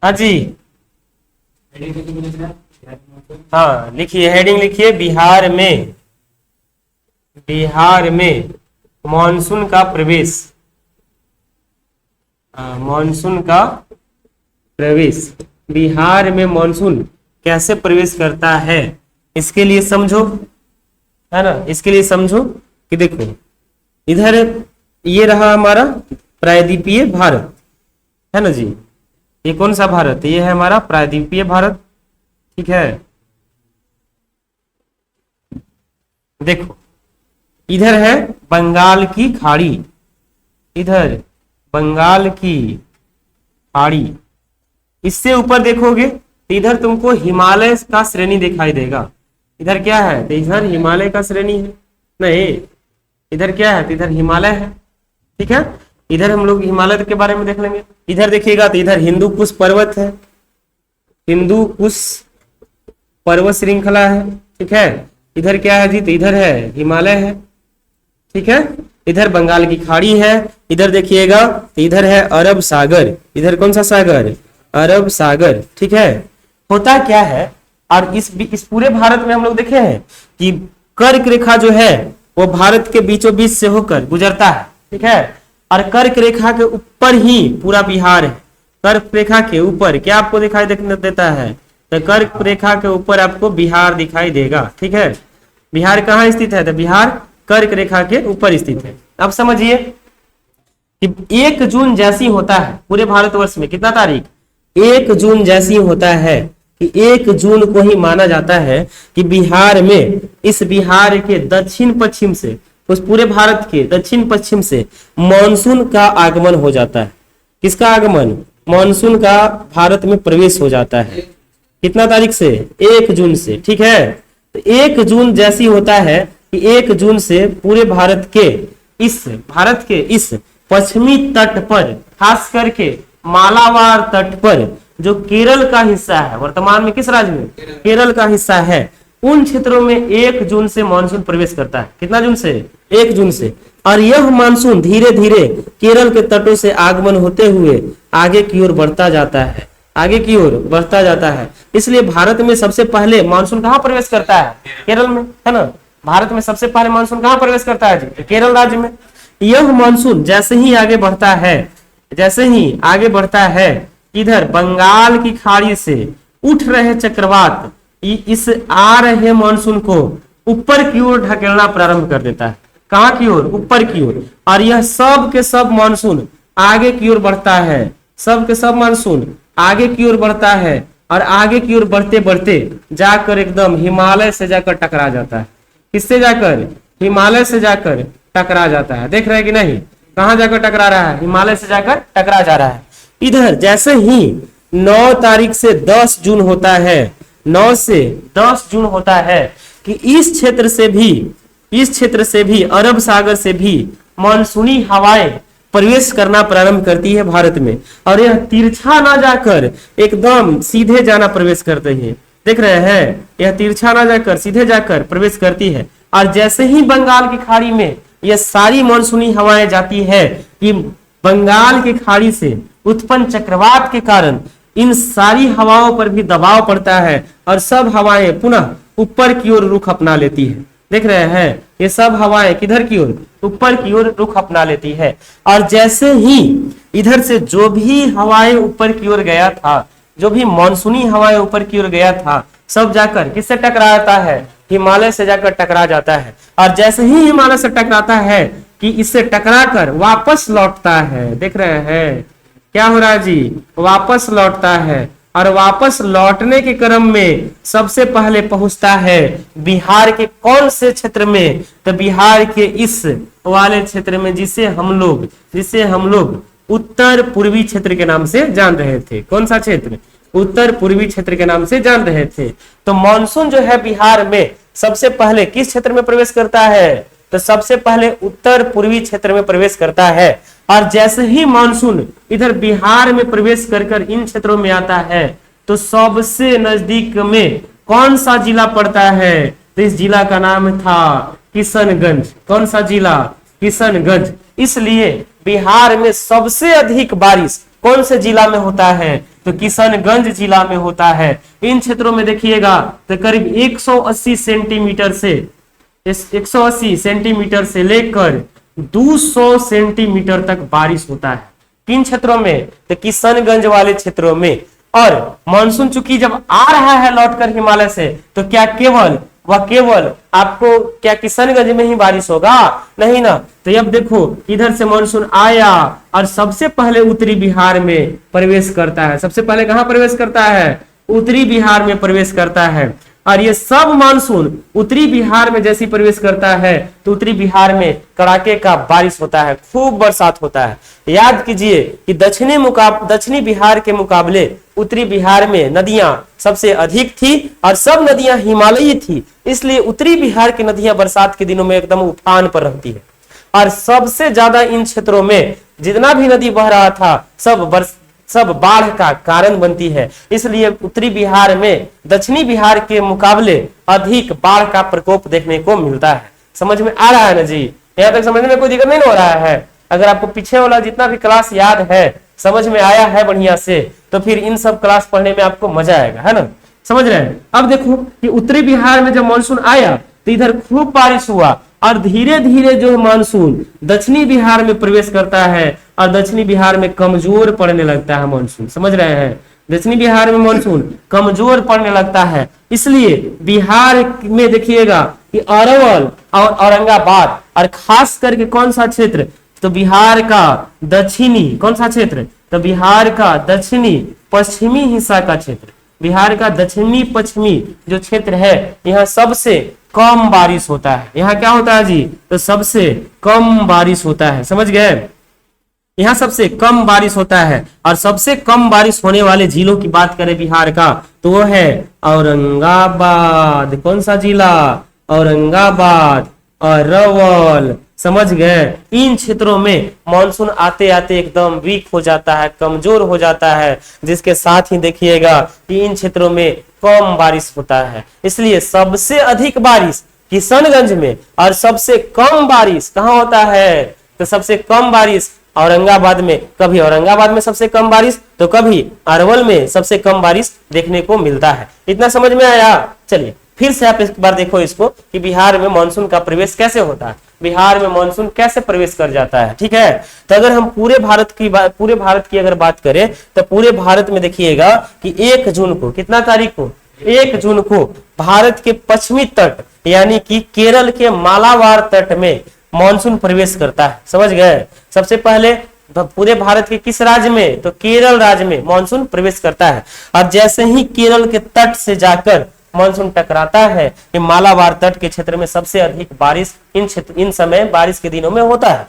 हाँ जी, हाँ लिखिए, हेडिंग लिखिए बिहार में मानसून का प्रवेश, मानसून का प्रवेश, बिहार में मानसून कैसे प्रवेश करता है, इसके लिए समझो, है ना, इसके लिए समझो कि देखो इधर ये रहा हमारा प्रायद्वीपीय भारत, है ना जी, ये कौन सा भारत, ये है हमारा प्रायद्वीपीय भारत। ठीक है, देखो इधर है बंगाल की खाड़ी, इधर बंगाल की खाड़ी, इससे ऊपर देखोगे तो इधर तुमको हिमालय का श्रेणी दिखाई देगा। इधर क्या है, तो इधर हिमालय का श्रेणी है, नहीं इधर क्या है, तो इधर हिमालय है। ठीक है, इधर हम लोग हिमालय के बारे में देख लेंगे। इधर देखिएगा तो इधर हिंदू कुश पर्वत है, हिंदू कुश पर्वत श्रृंखला है। ठीक है, इधर क्या है जी, तो इधर है हिमालय है। ठीक है, इधर बंगाल की खाड़ी है, इधर देखिएगा तो इधर है अरब सागर, इधर कौन सा सागर, अरब सागर। ठीक है, होता क्या है, और इस पूरे भारत में हम लोग देखे हैं कि कर्क रेखा जो है वो भारत के बीचों बीच से होकर गुजरता है। ठीक है, और कर्क रेखा के ऊपर ही पूरा बिहार है, कर्क रेखा के ऊपर क्या आपको दिखाई देता है, तो कर्क रेखा के ऊपर आपको बिहार दिखाई देगा। ठीक है, बिहार कहाँ स्थित है, तो बिहार कर्क रेखा के ऊपर स्थित है। अब समझिए कि 1 जून जैसी होता है पूरे भारतवर्ष में, कितना तारीख, 1 जून जैसी होता है कि 1 जून को ही माना जाता है कि बिहार में, इस बिहार के दक्षिण पश्चिम से, उस पूरे भारत के दक्षिण पश्चिम से मानसून का आगमन हो जाता है। किसका आगमन, मानसून का भारत में प्रवेश हो जाता है। कितना तारीख से, 1 जून से। ठीक है, तो 1 जून जैसी होता है कि 1 जून से पूरे भारत के इस पश्चिमी तट पर, खास करके मालाबार तट पर, जो केरल का हिस्सा है, वर्तमान में किस राज्य में, केरल का हिस्सा है, उन क्षेत्रों में 1 जून से मानसून प्रवेश करता है। कितना जून से, 1 जून से। और यह मानसून धीरे धीरे केरल के तटों से आगमन होते हुए आगे की ओर बढ़ता जाता है, आगे की ओर बढ़ता जाता है। इसलिए भारत में सबसे पहले मानसून कहाँ प्रवेश करता है, केरल में, है ना, भारत में सबसे पहले मानसून कहाँ प्रवेश करता है जी, केरल राज्य में। यह मानसून जैसे ही आगे बढ़ता है, इधर बंगाल की खाड़ी से उठ रहे चक्रवात इस आ रहे मानसून को ऊपर की ओर ढकेलना प्रारंभ कर देता है। कहाँ की ओर, ऊपर की ओर। और यह सब के सब मानसून आगे की ओर बढ़ता है, सब के सब मानसून आगे की ओर बढ़ता है, और आगे की ओर बढ़ते बढ़ते जाकर एकदम हिमालय से जाकर टकरा जाता है। किससे जाकर, हिमालय से जाकर टकरा जाता है। देख रहे हैं कि नहीं, कहाँ जाकर टकरा रहा है, हिमालय से जाकर टकरा जा रहा है। इधर जैसे ही 9 तारीख से 10 जून होता है, 9 से 10 जून होता है कि इस क्षेत्र से भी अरब सागर से भी मानसूनी हवाएं प्रवेश करना प्रारंभ करती है भारत में, और यह तिरछा ना जाकर एकदम सीधे जाना प्रवेश करते हैं। देख रहे हैं, यह तिरछा ना जाकर सीधे जाकर प्रवेश करती है। और जैसे ही बंगाल की खाड़ी में यह सारी मानसूनी हवाएं जाती है कि बंगाल की खाड़ी से उत्पन्न चक्रवात के कारण इन सारी हवाओं पर भी दबाव पड़ता है, और सब हवाएं पुनः ऊपर की ओर रुख अपना लेती है। देख रहे हैं, ये सब हवाएं किधर की ओर, ऊपर की ओर रुख अपना लेती है। और जैसे ही इधर से जो भी हवाएं ऊपर की ओर गया था, जो भी मानसूनी हवाएं ऊपर की ओर गया था, सब जाकर किससे टकराता है, हिमालय से जाकर टकरा जाता है। और जैसे ही हिमालय से टकराता है कि इससे टकरा कर वापस लौटता है। देख रहे हैं क्या हो रहा है जी, वापस लौटता है। और वापस लौटने के क्रम में सबसे पहले पहुंचता है बिहार के कौन से क्षेत्र में? तो बिहार के इस वाले क्षेत्र में जिसे हम लोग उत्तर पूर्वी क्षेत्र के नाम से जान रहे थे। कौन सा क्षेत्र? उत्तर पूर्वी क्षेत्र के नाम से जान रहे थे। तो मानसून जो है बिहार में सबसे पहले किस क्षेत्र में प्रवेश करता है? तो सबसे पहले उत्तर पूर्वी क्षेत्र में प्रवेश करता है। और जैसे ही मानसून इधर बिहार में प्रवेश कर इन क्षेत्रों में आता है तो सबसे नजदीक में कौन सा जिला पड़ता है? तो इस जिला का नाम था किशनगंज। कौन सा जिला? किशनगंज। इसलिए बिहार में सबसे अधिक बारिश कौन से जिला में होता है? तो किशनगंज जिला में होता है। इन क्षेत्रों में देखिएगा तो करीब 180 सेंटीमीटर से लेकर 200 सेंटीमीटर तक बारिश होता है। किन क्षेत्रों में? तो किशनगंज वाले क्षेत्रों में। और मानसून चूंकि जब आ रहा है लौटकर हिमालय से तो क्या केवल आपको क्या किशनगंज में ही बारिश होगा? नहीं ना। तो अब देखो इधर से मानसून आया और सबसे पहले उत्तरी बिहार में प्रवेश करता है। सबसे पहले कहां प्रवेश करता है? उत्तरी बिहार में प्रवेश करता है। और ये सब मानसून उत्तरी बिहार में जैसी प्रवेश करता है तो उत्तरी बिहार में कड़ाके का बारिश होता है, खूब बरसात होता है। याद कीजिए कि दक्षिणी बिहार के मुकाबले उत्तरी बिहार में नदियां सबसे अधिक थी और सब नदियां हिमालयी थी। इसलिए उत्तरी बिहार की नदियां बरसात के दिनों में एकदम उफान पर रहती है। और सबसे ज्यादा इन क्षेत्रों में जितना भी नदी बह रहा था सब बाढ़ का कारण बनती है। इसलिए उत्तरी बिहार में दक्षिणी बिहार के मुकाबले अधिक बाढ़ का प्रकोप देखने को मिलता है। समझ में आ रहा है ना जी? यहाँ तक समझने में कोई दिक्कत नहीं हो रहा है? अगर आपको पीछे वाला जितना भी क्लास याद है, समझ में आया है बढ़िया से, तो फिर इन सब क्लास पढ़ने में आपको मजा आएगा, है ना? समझ रहे हैं? अब देखो कि उत्तरी बिहार में जब मानसून आया तो इधर खूब बारिश हुआ और धीरे धीरे जो मानसून दक्षिणी बिहार में प्रवेश करता है और दक्षिणी बिहार में कमजोर पड़ने लगता है मानसून। समझ रहे हैं? दक्षिणी बिहार में मानसून कमजोर पड़ने लगता है। इसलिए बिहार में देखिएगा कि अरवल और औरंगाबाद और खास करके कौन सा क्षेत्र? तो बिहार का दक्षिणी कौन सा क्षेत्र? तो बिहार का दक्षिणी पश्चिमी हिस्सा का क्षेत्र, बिहार का दक्षिणी पश्चिमी जो क्षेत्र है, यहाँ सबसे कम बारिश होता है। यहाँ क्या होता है जी? तो सबसे कम बारिश होता है। समझ गए? यहाँ सबसे कम बारिश होता है। और सबसे कम बारिश होने वाले जिलों की बात करें बिहार का तो वो है औरंगाबाद। कौन सा जिला? औरंगाबाद, अरवल। समझ गए? इन क्षेत्रों में मानसून आते आते एकदम वीक हो जाता है, कमजोर हो जाता है, जिसके साथ ही देखिएगा कि इन क्षेत्रों में कम बारिश होता है। इसलिए सबसे अधिक बारिश किशनगंज में और सबसे कम बारिश कहाँ होता है? तो सबसे कम बारिश औरंगाबाद में। कभी औरंगाबाद में सबसे कम बारिश तो कभी अरवल में सबसे कम बारिश देखने को मिलता है। इतना समझ में आया? चलिए फिर से आप एक बार देखो इसको कि बिहार में मानसून का प्रवेश कैसे होता है, बिहार में मानसून कैसे प्रवेश कर जाता है। ठीक है? तो अगर हम पूरे भारत की अगर बात करें तो पूरे भारत में देखिएगा कि 1 जून को, कितना तारीख को? 1 जून को भारत के पश्चिमी तट यानी कि केरल के मालाबार तट में मानसून प्रवेश करता है। समझ गए? सबसे पहले पूरे भारत के किस राज्य में? तो केरल राज्य में मानसून प्रवेश करता है। और जैसे ही केरल के तट से जाकर मानसून टकराता है कि मालाबार तट के क्षेत्र में सबसे अधिक बारिश इन समय बारिश के दिनों में होता है।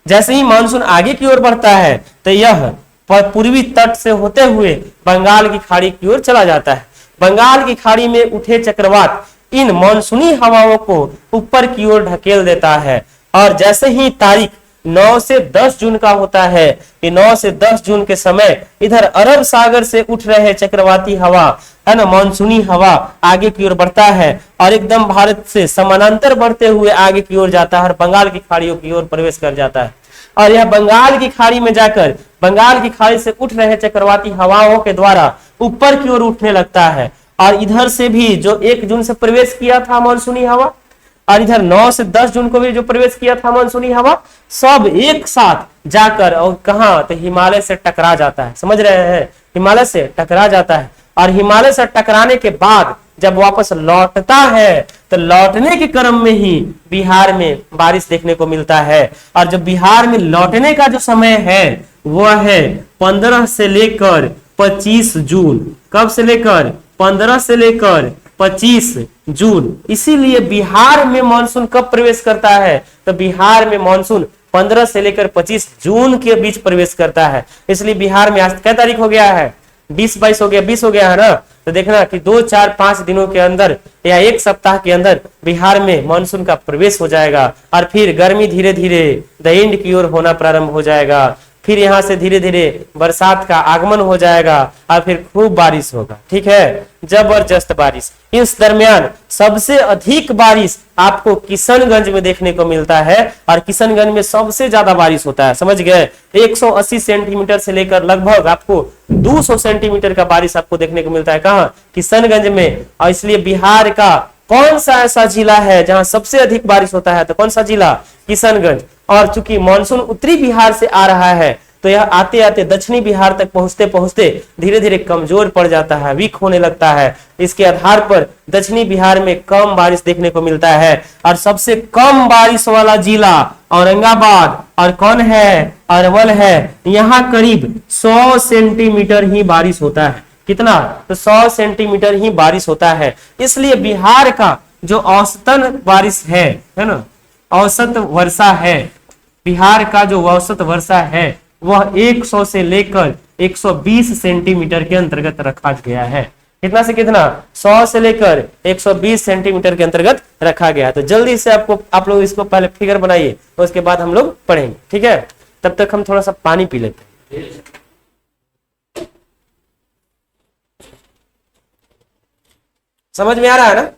जैसे ही मानसून आगे की ओर बढ़ता है तो यह पूर्वी तट से होते हुए बंगाल की खाड़ी की ओर चला जाता है। बंगाल की खाड़ी में उठे चक्रवात इन मानसूनी हवाओं को ऊपर की ओर ढकेल देता है। और जैसे ही तारीख 9 से 10 जून का होता है कि 9 से 10 जून के समय इधर अरब सागर से उठ रहे चक्रवाती हवा है ना, मानसूनी हवा आगे की ओर बढ़ता है और एकदम भारत से समानांतर बढ़ते हुए आगे की ओर जाता है और बंगाल की खाड़ियों की ओर प्रवेश कर जाता है। और यह बंगाल की खाड़ी में जाकर बंगाल की खाड़ी से उठ रहे चक्रवाती हवाओं के द्वारा ऊपर की ओर उठने लगता है। और इधर से भी जो 1 जून से प्रवेश किया था मानसूनी हवा और इधर 9 से 10 जून को भी जो प्रवेश किया था मानसूनी हवा, सब एक साथ जाकर और कहा तो हिमालय से टकरा जाता है। समझ रहे हैं? हिमालय से टकरा जाता है और हिमालय से टकराने के बाद जब वापस लौटता है तो लौटने के क्रम में ही बिहार में बारिश देखने को मिलता है। और जब बिहार में लौटने का जो समय है वह है 15 से लेकर 25 जून। कब से लेकर? 15 से लेकर 25 जून। इसीलिए बिहार में मानसून कब प्रवेश करता है? तो बिहार में मानसून 15 से लेकर 25 जून के बीच प्रवेश करता है। इसलिए बिहार में आज क्या तारीख हो गया है? 20-22 हो गया, 20 हो गया है ना। तो देखना कि 2-4-5 दिनों के अंदर या एक सप्ताह के अंदर बिहार में मानसून का प्रवेश हो जाएगा और फिर गर्मी धीरे धीरे द एंड की ओर होना प्रारंभ हो जाएगा। फिर यहाँ से धीरे धीरे बरसात का आगमन हो जाएगा और फिर खूब बारिश होगा। ठीक है, जबरदस्त बारिश। इस दरमियान सबसे अधिक बारिश आपको किशनगंज में देखने को मिलता है और किशनगंज में सबसे ज्यादा बारिश होता है। समझ गए? 180 सेंटीमीटर से लेकर लगभग आपको 200 सेंटीमीटर का बारिश आपको देखने को मिलता है। कहाँ? किशनगंज में। और इसलिए बिहार का कौन सा ऐसा जिला है जहां सबसे अधिक बारिश होता है? तो कौन सा जिला? किशनगंज। और चूंकि मानसून उत्तरी बिहार से आ रहा है तो यह आते आते दक्षिणी बिहार तक पहुंचते पहुंचते धीरे धीरे कमजोर पड़ जाता है, वीक होने लगता है। इसके आधार पर दक्षिणी बिहार में कम बारिश देखने को मिलता है और सबसे कम बारिश वाला जिला औरंगाबाद। और कौन है? अरवल है। यहाँ करीब 100 सेंटीमीटर ही बारिश होता है। कितना? तो 100 सेंटीमीटर ही बारिश होता है। इसलिए बिहार का जो औसतन बारिश है ना, औसत वर्षा है, बिहार का जो औसत वर्षा है वह 100 से लेकर 120 सेंटीमीटर के अंतर्गत रखा गया है। कितना से कितना? 100 से लेकर 120 सेंटीमीटर के अंतर्गत रखा गया है। तो जल्दी से आप लोग इसको पहले फिगर बनाइए, उसके बाद हम लोग पढ़ेंगे। ठीक है, तब तक हम थोड़ा सा पानी पी लेते हैं। समझ में आ रहा है ना?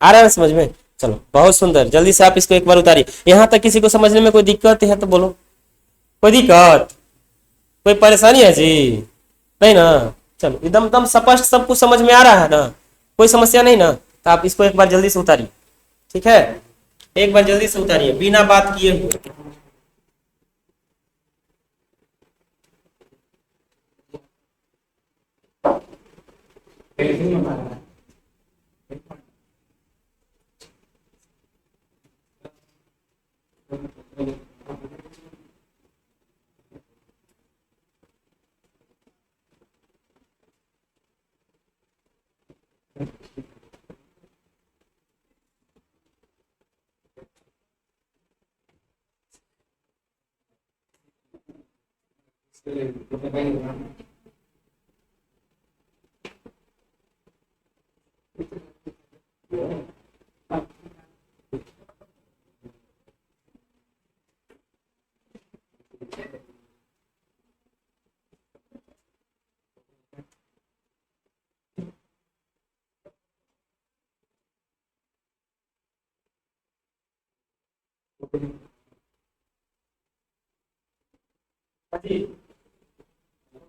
आ रहा है समझ में? चलो बहुत सुंदर। जल्दी से आप इसको एक बार उतारिए। यहां तक किसी को समझने में कोई दिक्कत है तो बोलो। कोई दिक्कत, कोई परेशानी है जी? नहीं ना? चलो एकदम स्पष्ट सब कुछ समझ में आ रहा है ना? कोई समस्या नहीं ना? तो आप इसको एक बार जल्दी से उतारिए। ठीक है, एक बार जल्दी से उतारिए बिना बात किए हुए।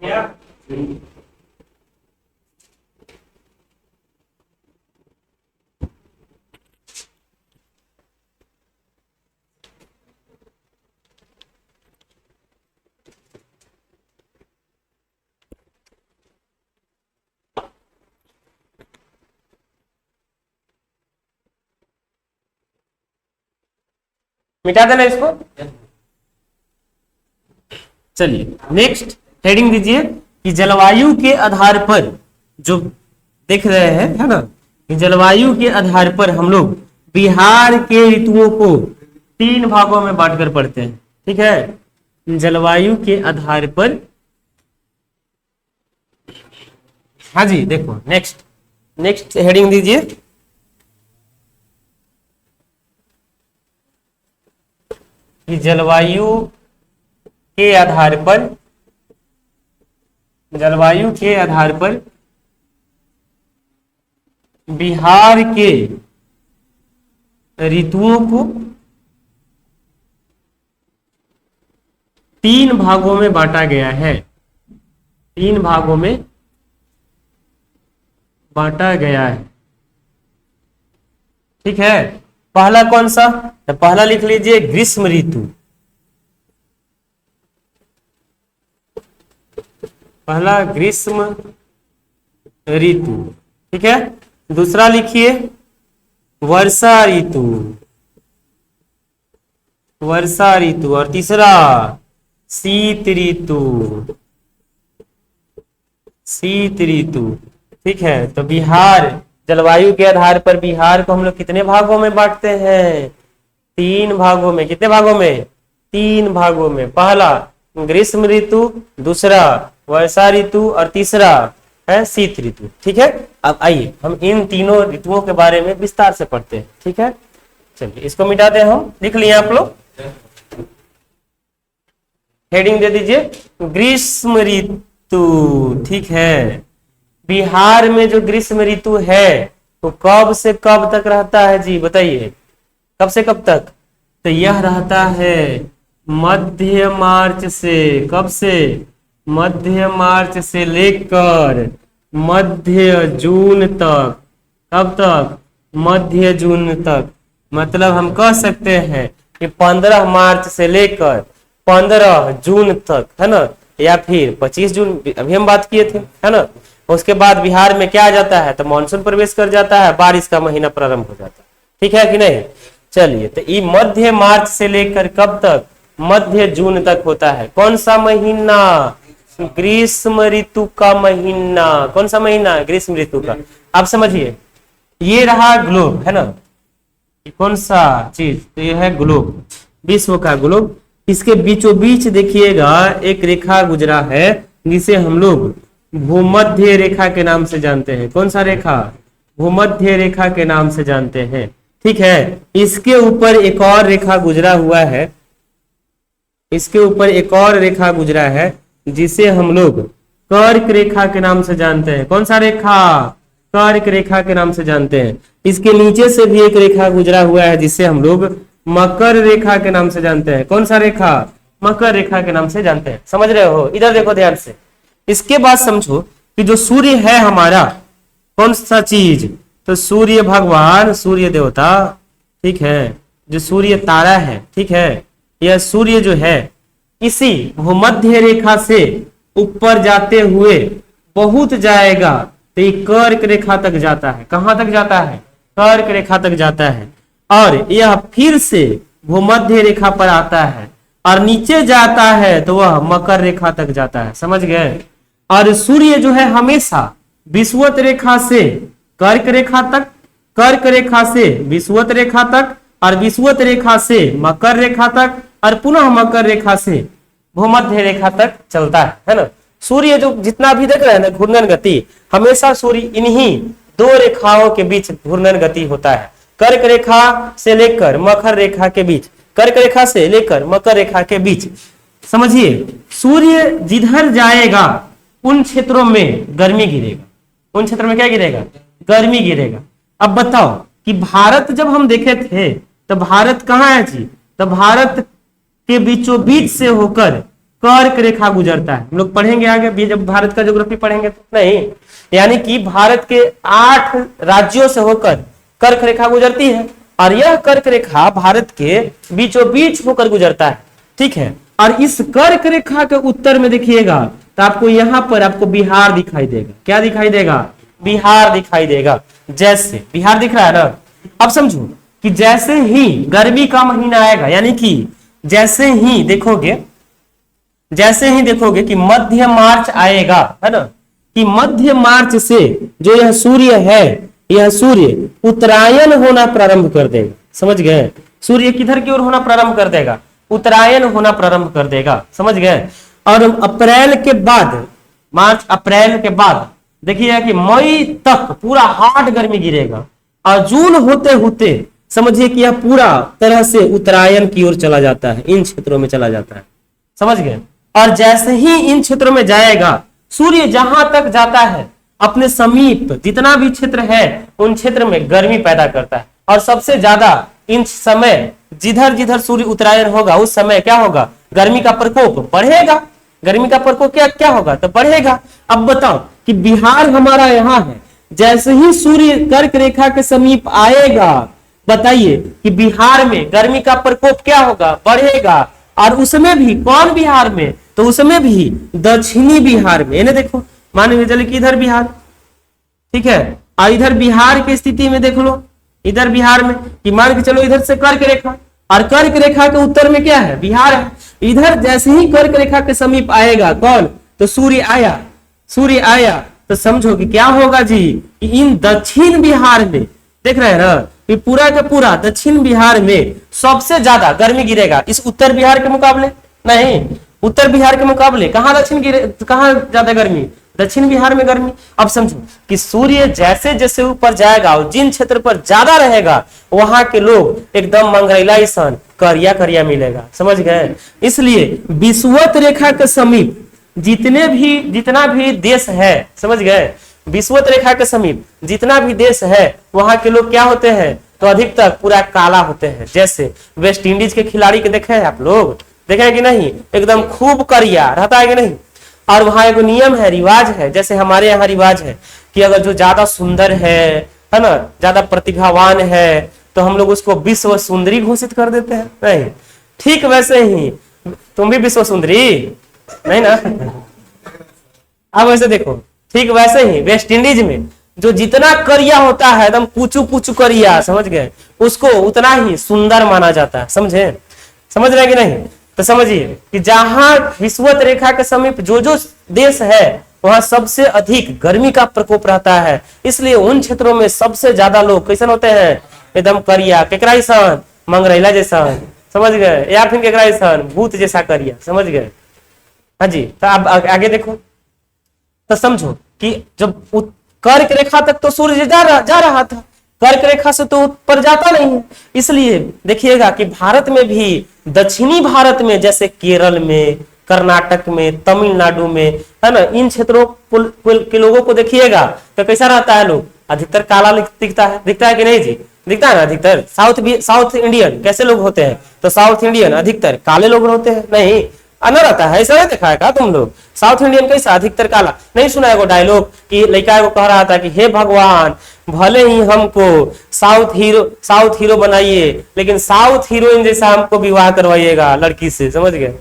क्या? मिटा देना इसको। चलिए नेक्स्ट हेडिंग दीजिए कि जलवायु के आधार पर जो देख रहे हैं है ना, कि जलवायु के आधार पर हम लोग बिहार के ऋतुओं को 3 भागों में बांटकर पढ़ते हैं। ठीक है, जलवायु के आधार पर। हाँ जी, देखो नेक्स्ट हेडिंग दीजिए कि जलवायु के आधार पर बिहार के ऋतुओं को 3 भागों में बांटा गया है। 3 भागों में बांटा गया है। ठीक है, पहला कौन सा? तो पहला लिख लीजिए ग्रीष्म ऋतु। पहला ग्रीष्म ऋतु। ठीक है, दूसरा लिखिए वर्षा ऋतु। और तीसरा शीत ऋतु। शीत ऋतु। ठीक है, तो बिहार जलवायु के आधार पर बिहार को हम लोग कितने भागों में बांटते हैं? 3 भागों में। कितने भागों में? 3 भागों में। पहला ग्रीष्म ऋतु, दूसरा वर्षा ऋतु और तीसरा है शीत ऋतु। ठीक है, अब आइए हम इन तीनों ऋतुओं के बारे में विस्तार से पढ़ते हैं। ठीक है, चलिए इसको मिटा दें, हम लिख लिए आप लोग, हेडिंग दे दीजिए ग्रीष्म ऋतु। ठीक है, बिहार में जो ग्रीष्म ऋतु है तो कब से कब तक रहता है जी? बताइए, कब से कब तक? तो यह रहता है मध्य मार्च से। कब से? मध्य मार्च से लेकर मध्य जून तक। कब तक? मध्य जून तक। मतलब हम कह सकते हैं कि 15 मार्च से लेकर 15 जून तक, है ना, या फिर 25 जून अभी हम बात किए थे, है ना। उसके बाद बिहार में क्या आ जाता है? तो मानसून प्रवेश कर जाता है, बारिश का महीना प्रारंभ हो जाता है। ठीक है कि नहीं? चलिए, तो ये मध्य मार्च से लेकर कब तक? मध्य जून तक होता है। कौन सा महीना? ग्रीष्म ऋतु का महीना। कौन सा महीना? ग्रीष्म ऋतु का। आप समझिए, ये रहा ग्लोब, है ना, कौन सा चीज? तो ये है ग्लोब, विश्व का ग्लोब। इसके बीचों बीच देखिएगा एक रेखा गुजरा है जिसे हम लोग भूमध्य रेखा के नाम से जानते हैं। कौन सा रेखा? भूमध्य रेखा के नाम से जानते हैं। ठीक है, इसके ऊपर एक और रेखा गुजरा हुआ है, इसके ऊपर एक और रेखा गुजरा है जिसे हम लोग कर्क रेखा के नाम से जानते हैं। कौन सा रेखा? कर्क रेखा के नाम से जानते हैं। इसके नीचे से भी एक रेखा गुजरा हुआ है जिसे हम लोग मकर रेखा के नाम से जानते हैं। कौन सा रेखा? मकर रेखा के नाम से जानते हैं। समझ रहे हो? इधर देखो ध्यान से। इसके बाद समझो कि जो सूर्य है हमारा, कौन सा चीज? तो सूर्य भगवान, सूर्य देवता। ठीक है, जो सूर्य तारा है, ठीक है, यह सूर्य जो है इसी भूमध्य रेखा से ऊपर जाते हुए बहुत जाएगा तो ये कर्क रेखा तक जाता है। कहां तक जाता है? कर्क रेखा तक जाता है, और यह फिर से भूमध्य रेखा पर आता है और नीचे जाता है तो वह मकर रेखा तक जाता है। समझ गए? और सूर्य जो है हमेशा विषुवत रेखा से कर्क रेखा तक, कर्क रेखा से विषुवत रेखा तक, और विषुवत रेखा से मकर रेखा तक, और पुनः मकर रेखा से भूमध्य रेखा तक चलता है ना। सूर्य जो जितना भी देख रहे हैं ना घूर्णन गति, हमेशा सूर्य इन्हीं 2 रेखाओं के बीच घूर्णन गति होता है। कर्क रेखा से लेकर मकर रेखा के बीच, कर्क रेखा से लेकर मकर रेखा के बीच। समझिए, सूर्य जिधर जाएगा उन क्षेत्रों में गर्मी गिरेगा। उन क्षेत्रों में क्या गिरेगा? गर्मी गिरेगा। अब बताओ कि भारत जब हम देखे थे तो भारत कहाँ है जी? तो भारत के बीचों बीच से होकर कर्क रेखा गुजरता है। हम लोग पढ़ेंगे आगे जब भारत का ज्योग्राफी पढ़ेंगे तो। नहीं, यानी कि भारत के 8 राज्यों से होकर कर्क रेखा गुजरती है, और यह कर्क रेखा भारत के बीचों बीच होकर गुजरता है। ठीक है, और इस कर्क रेखा के उत्तर में देखिएगा तो आपको यहाँ पर आपको बिहार दिखाई देगा। क्या दिखाई देगा? बिहार दिखाई देगा। जैसे बिहार दिख रहा है ना। अब समझो कि जैसे ही गर्मी का महीना आएगा, यानी कि जैसे ही देखोगे कि मध्य मार्च आएगा, है ना, कि मध्य मार्च से जो यह सूर्य है, यह सूर्य उत्तरायण होना प्रारंभ कर देगा। समझ गए? सूर्य किधर की ओर होना प्रारंभ कर देगा? उत्तरायण होना प्रारंभ कर देगा। समझ गए? और अप्रैल के बाद, मार्च अप्रैल के बाद देखिए कि मई तक पूरा हार्ड गर्मी गिरेगा, और जून होते होते समझिए कि यह पूरा तरह से उत्तरायण की ओर चला जाता है, इन क्षेत्रों में चला जाता है। समझ गए? और जैसे ही इन क्षेत्रों में जाएगा, सूर्य जहां तक जाता है अपने समीप जितना भी क्षेत्र है उन क्षेत्र में गर्मी पैदा करता है। और सबसे ज्यादा इन समय जिधर जिधर सूर्य उत्तरायण होगा उस समय क्या होगा? गर्मी का प्रकोप बढ़ेगा। गर्मी का प्रकोप क्या होगा? तो बढ़ेगा। अब बताओ कि बिहार हमारा यहाँ है, जैसे ही सूर्य कर्क रेखा के समीप आएगा, बताइए कि बिहार में गर्मी का प्रकोप क्या होगा? बढ़ेगा। और उसमें भी कौन बिहार में? तो उसमें भी दक्षिणी बिहार में। इन्हें देखो, मान के चले कि इधर बिहार, ठीक है, और इधर बिहार की स्थिति में देख लो, इधर बिहार में कि मान के चलो इधर से कर्क रेखा, और कर्क रेखा के उत्तर में क्या है? बिहार है। इधर जैसे ही कर्क रेखा के समीप आएगा कौन? तो सूर्य आया, सूर्य आया तो समझो कि क्या होगा जी, कि इन दक्षिण बिहार में देख रहे हैं ना, कि पूरा का पूरा दक्षिण बिहार में सबसे ज्यादा गर्मी गिरेगा इस उत्तर बिहार के मुकाबले। नहीं, उत्तर बिहार के मुकाबले कहाँ दक्षिण गिरे, कहाँ ज्यादा गर्मी, दक्षिण बिहार में गर्मी। अब समझो कि सूर्य जैसे जैसे ऊपर जाएगा और जिन क्षेत्र पर ज्यादा रहेगा वहां के लोग एकदम मंगरैला सन करिया करिया मिलेगा, समझ गए। इसलिए विषुवत रेखा के समीप जितना भी देश है, समझ गए, विषुवत रेखा के समीप जितना भी देश है वहां के लोग क्या होते हैं, तो अधिकतर पूरा काला होते हैं। जैसे वेस्ट इंडीज के खिलाड़ी के देखे हैं आप लोग, देखे हैं कि नहीं, एकदम खूब करिया रहता है कि नहीं। और वहां एक नियम है, रिवाज है, जैसे हमारे यहाँ रिवाज है कि अगर जो ज्यादा सुंदर है ना, ज्यादा प्रतिभावान है, तो हम लोग उसको विश्व सुंदरी घोषित कर देते हैं। नहीं, ठीक वैसे ही तुम भी विश्व सुंदरी नहीं ना। अब वैसे देखो, ठीक वैसे ही वेस्ट इंडीज में जो जितना करिया होता है, एकदम कुचू कुचू करिया, समझ गए, उसको उतना ही सुंदर माना जाता है। समझे, समझ रहे कि नहीं। तो समझिए कि जहां विषुवत रेखा के समीप जो जो देश है वहां सबसे अधिक गर्मी का प्रकोप रहता है। इसलिए उन क्षेत्रों में सबसे ज्यादा लोग कैसे होते हैं, एकदम करिया, केकरा सन, मंगरैला जैसा, समझ गए, या फिर केकरा सन, भूत जैसा करिया, समझ गए। हाँ जी, तो अब आगे देखो, तो समझो कि जब कर्क रेखा तक तो सूर्य जा रहा था, कर्क रेखा से तो ऊपर जाता नहीं है। इसलिए देखिएगा कि भारत में भी, दक्षिणी भारत में, जैसे केरल में, कर्नाटक में, तमिलनाडु में, है ना, इन क्षेत्रों के लोगों को देखिएगा तो कैसा रहता है, लोग अधिकतर काला दिखता है कि नहीं जी, दिखता है ना अधिकतर। साउथ इंडियन कैसे लोग होते हैं, तो साउथ इंडियन अधिकतर काले लोग होते हैं। नहीं, अना रहता है, ऐसा नहीं देखा है का तुम लोग, साउथ इंडियन कैसा अधिकतर काला। नहीं सुना है वो डायलॉग कि लड़का को कह रहा था कि हे भगवान, भले ही हमको साउथ हीरो बनाइए, लेकिन साउथ हीरोइन जैसा हमको विवाह करवाइएगा लड़की से, समझ गए।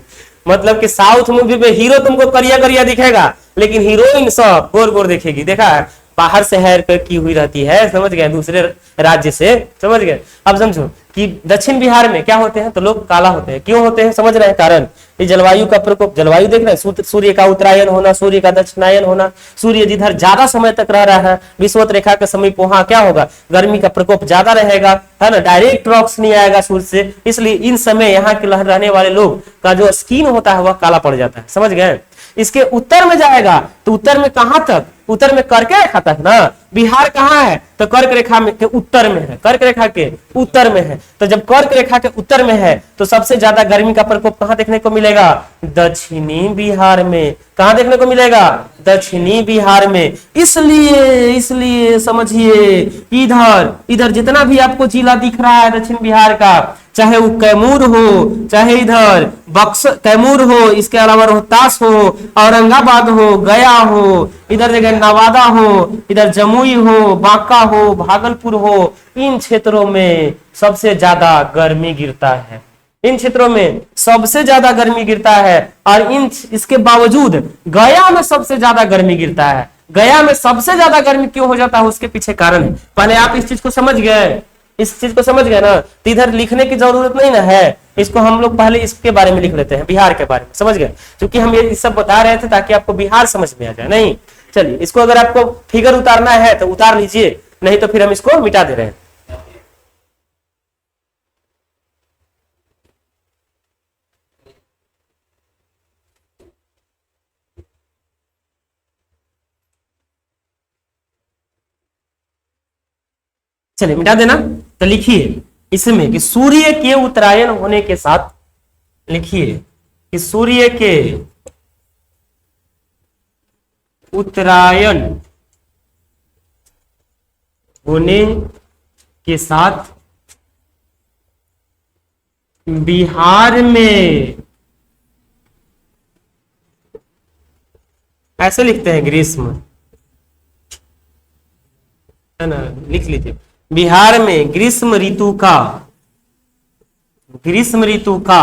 मतलब कि साउथ मूवी में हीरो तुमको करिया करिया दिखेगा, लेकिन हीरोइन सब गोर गोर दिखेगी। देखा है, बाहर से हेयर कट की हुई रहती है, समझ गए, दूसरे राज्य से, समझ गए। अब समझो कि दक्षिण बिहार में क्या होते हैं, तो लोग काला होते हैं। क्यों होते हैं, समझ रहे हैं कारण, ये जलवायु का प्रकोप, जलवायु देख रहे हैं, सूर्य का उत्तरायण होना, सूर्य का दक्षिणायन होना, सूर्य जिधर ज्यादा समय तक रह रहा है विषुवत रेखा के समीप, वहां क्या होगा, गर्मी का प्रकोप ज्यादा रहेगा, है ना, डायरेक्ट रॉक्स नहीं आएगा सूर्य से। इसलिए इन समय यहाँ के रहने वाले लोग का जो स्किन होता है वह काला पड़ जाता है, समझ गए। इसके उत्तर में जाएगा तो उत्तर में कहां तक, उत्तर में कर्क रेखा तक ना। बिहार कहाँ है, तो कर्क रेखा में के उत्तर में है, कर्क रेखा के उत्तर में है। तो जब कर्क रेखा के उत्तर में है तो सबसे ज्यादा गर्मी का प्रकोप कहां देखने को मिलेगा, दक्षिणी बिहार में। कहां देखने को मिलेगा, दक्षिणी बिहार में। इसलिए समझिए, इधर जितना भी आपको जिला दिख रहा है दक्षिण बिहार का, चाहे वो कैमूर हो, चाहे इधर कैमूर हो, इसके अलावा रोहतास हो, औरंगाबाद हो, गया हो, इधर जगह नवादा हो, इधर जमुई हो, बांका हो, भागलपुर हो, इन क्षेत्रों में सबसे ज्यादा गर्मी गिरता है। इन क्षेत्रों में सबसे ज्यादा गर्मी गिरता है। और इसके बावजूद गया में सबसे ज्यादा गर्मी गिरता है। गया में सबसे ज्यादा गर्मी क्यों हो जाता है, उसके पीछे कारण है। पहले आप इस चीज को समझ गए, इस चीज को समझ गए ना, तो इधर लिखने की जरूरत नहीं ना है। इसको हम लोग पहले इसके बारे में लिख लेते हैं, बिहार के बारे में, समझ गए। क्योंकि हम ये सब बता रहे थे ताकि आपको बिहार समझ में आ जाए। नहीं, चलिए, इसको अगर आपको फिगर उतारना है तो उतार लीजिए, नहीं तो फिर हम इसको मिटा दे रहे हैं। चलिए मिटा देना। तो लिखिए इसमें कि सूर्य के उत्तरायण होने के साथ, लिखिए कि सूर्य के उत्तरायण होने के साथ बिहार में, ऐसे लिखते हैं ग्रीष्म, है ना, लिख लीजिए, बिहार में ग्रीष्म ऋतु का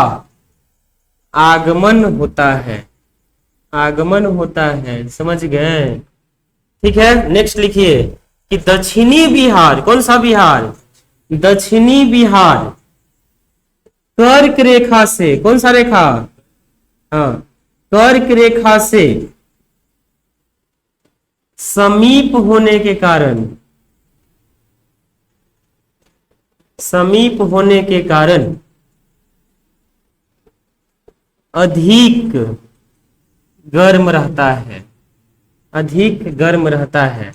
आगमन होता है, आगमन होता है, समझ गए। ठीक है, नेक्स्ट लिखिए कि दक्षिणी बिहार, कौन सा बिहार, दक्षिणी बिहार कर्क रेखा से, कौन सा रेखा, हाँ, कर्क रेखा से समीप होने के कारण, समीप होने के कारण अधिक गर्म रहता है, अधिक गर्म रहता है।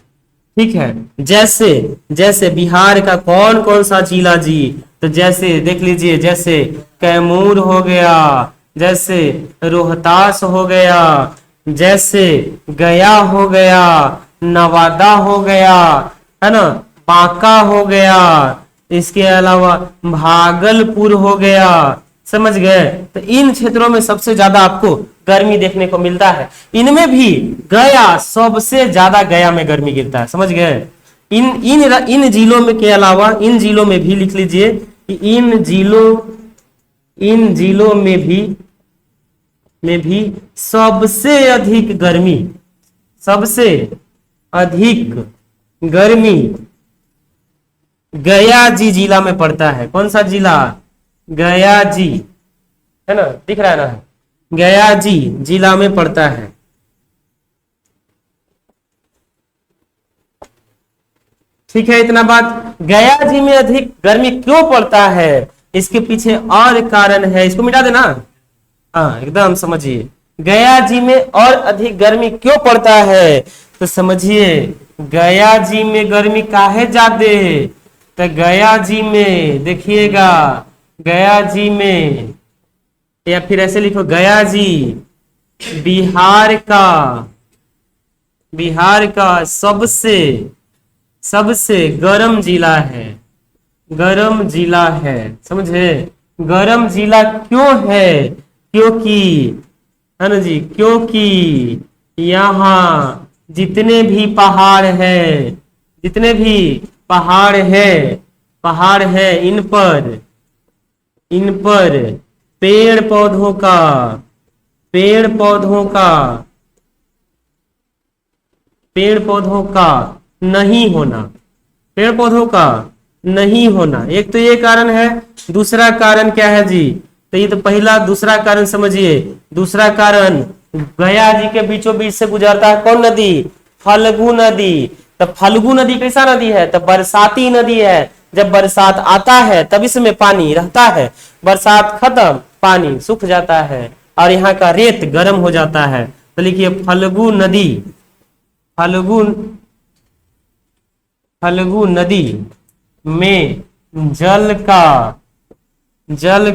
ठीक है, जैसे जैसे बिहार का कौन कौन सा जिला जी, तो जैसे देख लीजिए, जैसे कैमूर हो गया, जैसे रोहतास हो गया, जैसे गया हो गया, नवादा हो गया, है ना, बांका हो गया, इसके अलावा भागलपुर हो गया। समझ गए? तो इन क्षेत्रों में सबसे ज्यादा आपको गर्मी देखने को मिलता है। इनमें भी गया, सबसे ज्यादा गया में गर्मी गिरता है। समझ गए? इन इन इन जिलों में के अलावा इन जिलों में भी लिख लीजिए कि इन जिलों में भी सबसे अधिक गर्मी, सबसे अधिक गर्मी गया जी जिला में पड़ता है। कौन सा जिला? गया जी, है ना, दिख रहा है ना, गया जी जिला में पड़ता है। ठीक है, इतना बात। गया जी में अधिक गर्मी क्यों पड़ता है, इसके पीछे और कारण है, इसको मिटा देना। हाँ, एकदम समझिए, गया जी में और अधिक गर्मी क्यों पड़ता है, तो समझिए गया जी में गर्मी काहे ज्यादा, तो गया जी में देखिएगा, गया जी में, या फिर ऐसे लिखो, गया जी बिहार का सबसे गर्म जिला है, गर्म जिला है। समझे? गर्म जिला क्यों है? क्योंकि, है ना जी, क्योंकि यहाँ जितने भी पहाड़ है, जितने भी पहाड़ है, इन पर पेड़ पौधों का नहीं होना, पेड़ पौधों का नहीं होना, एक तो ये कारण है। दूसरा कारण क्या है जी, तो ये तो पहला, दूसरा कारण समझिए। दूसरा कारण, गया जी के बीचों बीच से गुजरता है कौन नदी? फल्गु नदी। तो फल्गु नदी कैसा नदी है? तो बरसाती नदी है। जब बरसात आता है तब इसमें पानी रहता है, बरसात खत्म पानी सूख जाता है और यहाँ का रेत गर्म हो जाता है। तो लिखिए फल्गु नदी में जल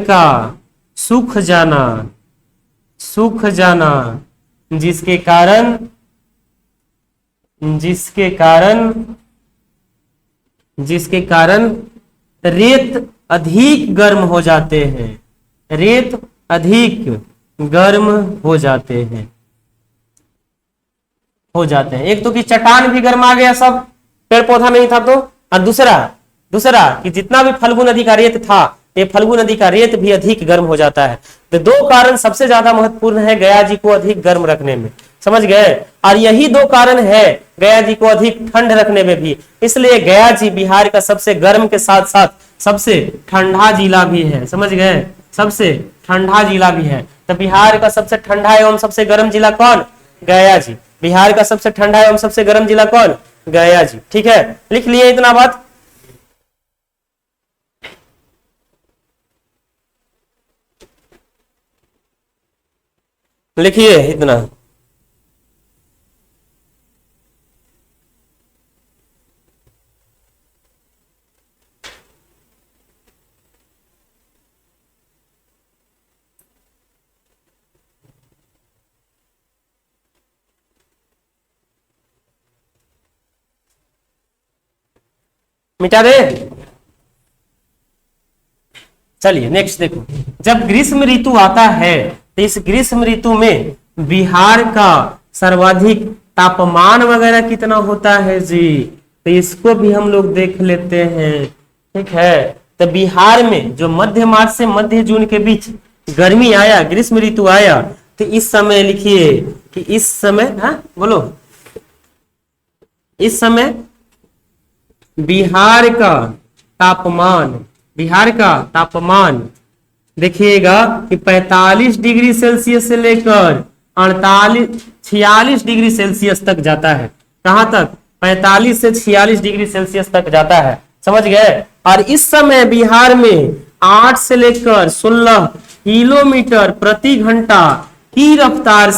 का सूख जाना, जिसके कारण रेत अधिक गर्म हो जाते हैं, रेत अधिक गर्म हो जाते हैं। एक तो कि चट्टान भी गर्म आ गया, सब पेड़ पौधा नहीं था तो, और दूसरा कि जितना भी फल्गु नदी का रेत था, ये फल्गु नदी का रेत भी अधिक गर्म हो जाता है। तो दो कारण सबसे ज्यादा महत्वपूर्ण है गया जी को अधिक गर्म रखने में। समझ गए? और यही दो कारण है गया जी को अधिक ठंड रखने में भी। इसलिए गया जी बिहार का सबसे गर्म के साथ साथ सबसे ठंडा जिला भी है। समझ गए? सबसे ठंडा जिला भी है। तो बिहार का सबसे ठंडा एवं सबसे गर्म जिला कौन? गया जी। बिहार का सबसे ठंडा एवं सबसे गर्म जिला कौन? गया जी। ठीक है, लिख लिए इतना बात। लिखिए इतना। मिटा दे। चलिए नेक्स्ट देखो, जब ग्रीष्म ऋतु आता है तो इस ग्रीष्म ऋतु में बिहार का सर्वाधिक तापमान वगैरह कितना होता है जी, तो इसको भी हम लोग देख लेते हैं। ठीक है, तो बिहार में जो मध्य मार्च से मध्य जून के बीच गर्मी आया, ग्रीष्म ऋतु आया, तो इस समय लिखिए कि इस समय, हाँ बोलो, इस समय बिहार का तापमान देखिएगा कि 45 डिग्री सेल्सियस से लेकर 46 डिग्री सेल्सियस तक जाता है। कहां तक? 45 से 46 डिग्री सेल्सियस तक जाता है, समझ गए। और इस समय बिहार में 8 से लेकर 16 किलोमीटर प्रति घंटा की रफ्तार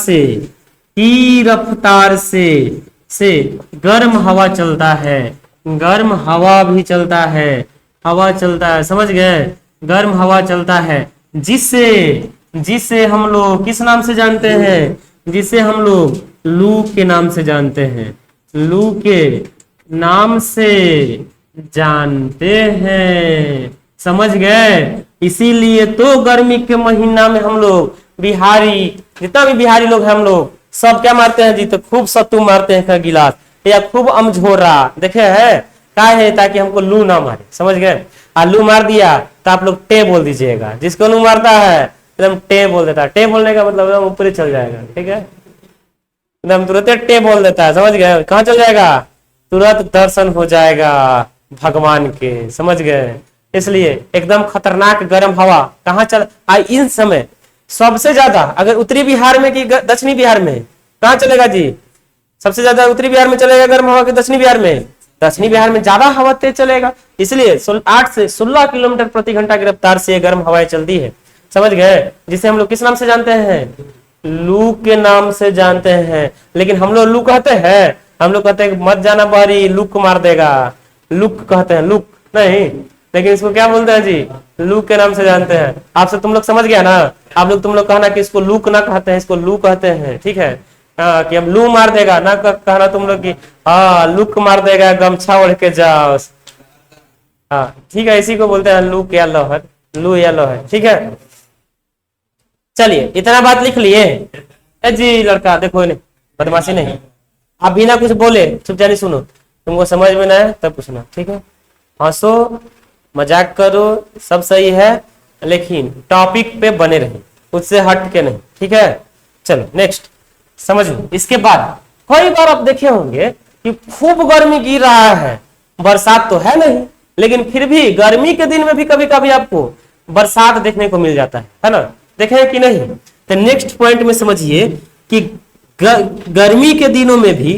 से गर्म हवा चलता है, गर्म हवा भी चलता है, हवा चलता है, समझ गए, गर्म हवा चलता है, जिसे हम लोग किस नाम से जानते हैं? जिसे हम लोग लू के नाम से जानते हैं, लू के नाम से जानते हैं, समझ गए। इसीलिए तो गर्मी के महीना में हम लोग बिहारी, जितना भी बिहारी लोग हैं हम लोग सब क्या मारते हैं जी? तो खूब सत्तू मारते हैं का गिलास, या खूब अमझोरा, देखे है क्या है? ताकि हमको लू ना मारे, समझ गए। लू मार दिया तो आप लोग टे बोल दीजिएगा, जिसको लू मारता है एकदम टे बोल देता है। टे बोलने का मतलब एकदम ऊपर ही चल जाएगा, ठीक है, एकदम तुरंत टे बोल देता है, समझ गए। कहाँ चल जाएगा? तुरंत दर्शन हो जाएगा भगवान के, समझ गए। इसलिए एकदम खतरनाक गर्म हवा कहाँ चल, इन समय सबसे ज्यादा अगर उत्तरी बिहार में कि दक्षिणी बिहार में, कहाँ चलेगा जी? सबसे ज्यादा उत्तरी बिहार में चलेगा गर्म हवा कि दक्षिणी बिहार में? दक्षिणी बिहार में ज्यादा हवा तेज चलेगा, इसलिए 8 से 16 किलोमीटर प्रति घंटा की रफ्तार से गर्म हवाएं चलती है, समझ गए। जिसे हम लोग किस नाम से जानते हैं? लू के नाम से जानते हैं। लेकिन हम लोग लू कहते हैं, हम लोग कहते हैं मत जाना बाहरी, लुक मार देगा, लुक कहते हैं, लुक नहीं, लेकिन इसको क्या बोलते हैं जी? लू के नाम से जानते हैं। आपसे तुम लोग समझ गया ना? आप लोग तुम लोग कहना कि इसको लूक ना कहते हैं, इसको लू कहते हैं, ठीक है। कि हम लू मार देगा ना कहना तुम लोग की, हाँ लुक मार देगा, गमछा ओढ़ के जाओ, हाँ ठीक है, इसी को बोलते हैं लू या लहर, लू या लहर, ठीक है। चलिए इतना बात लिख लिए जी। लड़का देखो नहीं, बदमाशी नहीं, आप बिना कुछ बोले चुपचाप सुनो, तुमको समझ में ना है तब पूछना, ठीक है। हंसो मजाक करो सब सही है, लेकिन टॉपिक पे बने रहे, उससे हट के नहीं, ठीक है। चलो नेक्स्ट समझो। इसके बाद कई बार आप देखे होंगे कि खूब गर्मी गिर रहा है, बरसात तो है नहीं, लेकिन फिर भी गर्मी के दिन में भी कभी कभी आपको बरसात देखने को मिल जाता है ना, देखे कि नहीं। तो नेक्स्ट पॉइंट में समझिए कि गर्मी के दिनों में भी,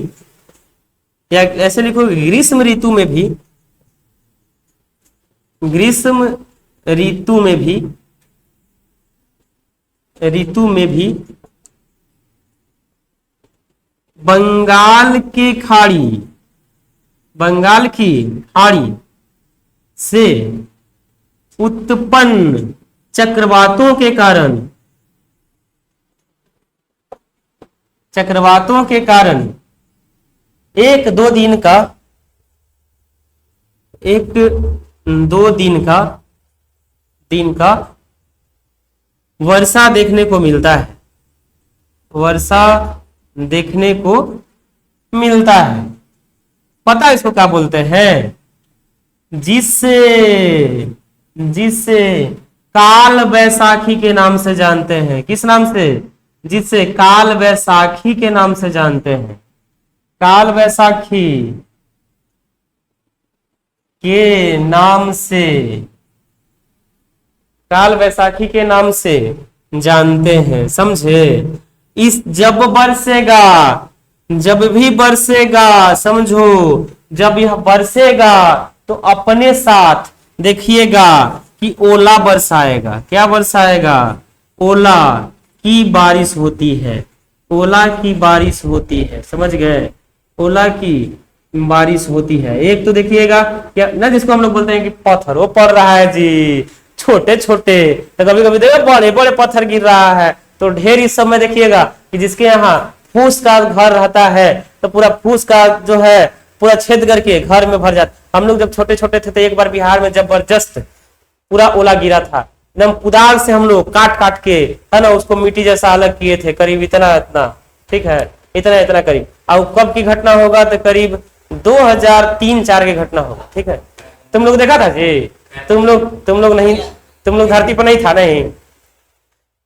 या ऐसे लिखो ग्रीष्म ऋतु में भी, ग्रीष्म ऋतु में भी बंगाल की खाड़ी से उत्पन्न चक्रवातों के कारण एक दो दिन का वर्षा देखने को मिलता है, पता है इसको क्या बोलते हैं? जिससे काल बैसाखी के नाम से जानते हैं। किस नाम से? जिससे काल बैसाखी के नाम से जानते हैं, काल बैसाखी के नाम से जानते हैं, समझे। जब भी बरसेगा समझो, जब यह बरसेगा तो अपने साथ देखिएगा कि ओला बरसाएगा। क्या बरसाएगा? ओला की बारिश होती है, ओला की बारिश होती है, समझ गए, ओला की बारिश होती है। एक तो देखिएगा क्या ना, जिसको हम लोग बोलते हैं कि पत्थर वो पड़ रहा है जी, छोटे छोटे, तो कभी कभी देखो बड़े बड़े पत्थर गिर रहा है। तो ढेर इस समय देखिएगा कि जिसके यहाँ फूस का घर रहता है तो पूरा फूस का जो है पूरा छेद करके घर में भर जाता। हम लोग जब छोटे छोटे थे तो एक बार बिहार में जबरदस्त पूरा ओला गिरा था, एकदम कुदाल से हम लोग काट काट के, है ना, उसको मिट्टी जैसा अलग किए थे, करीब इतना इतना, ठीक है, इतना इतना करीब। और कब की घटना होगा? तो करीब 2003-4 की घटना होगा, ठीक है। तुम लोग देखा था जी? तुम लोग नहीं, तुम लोग धरती पर नहीं था, नहीं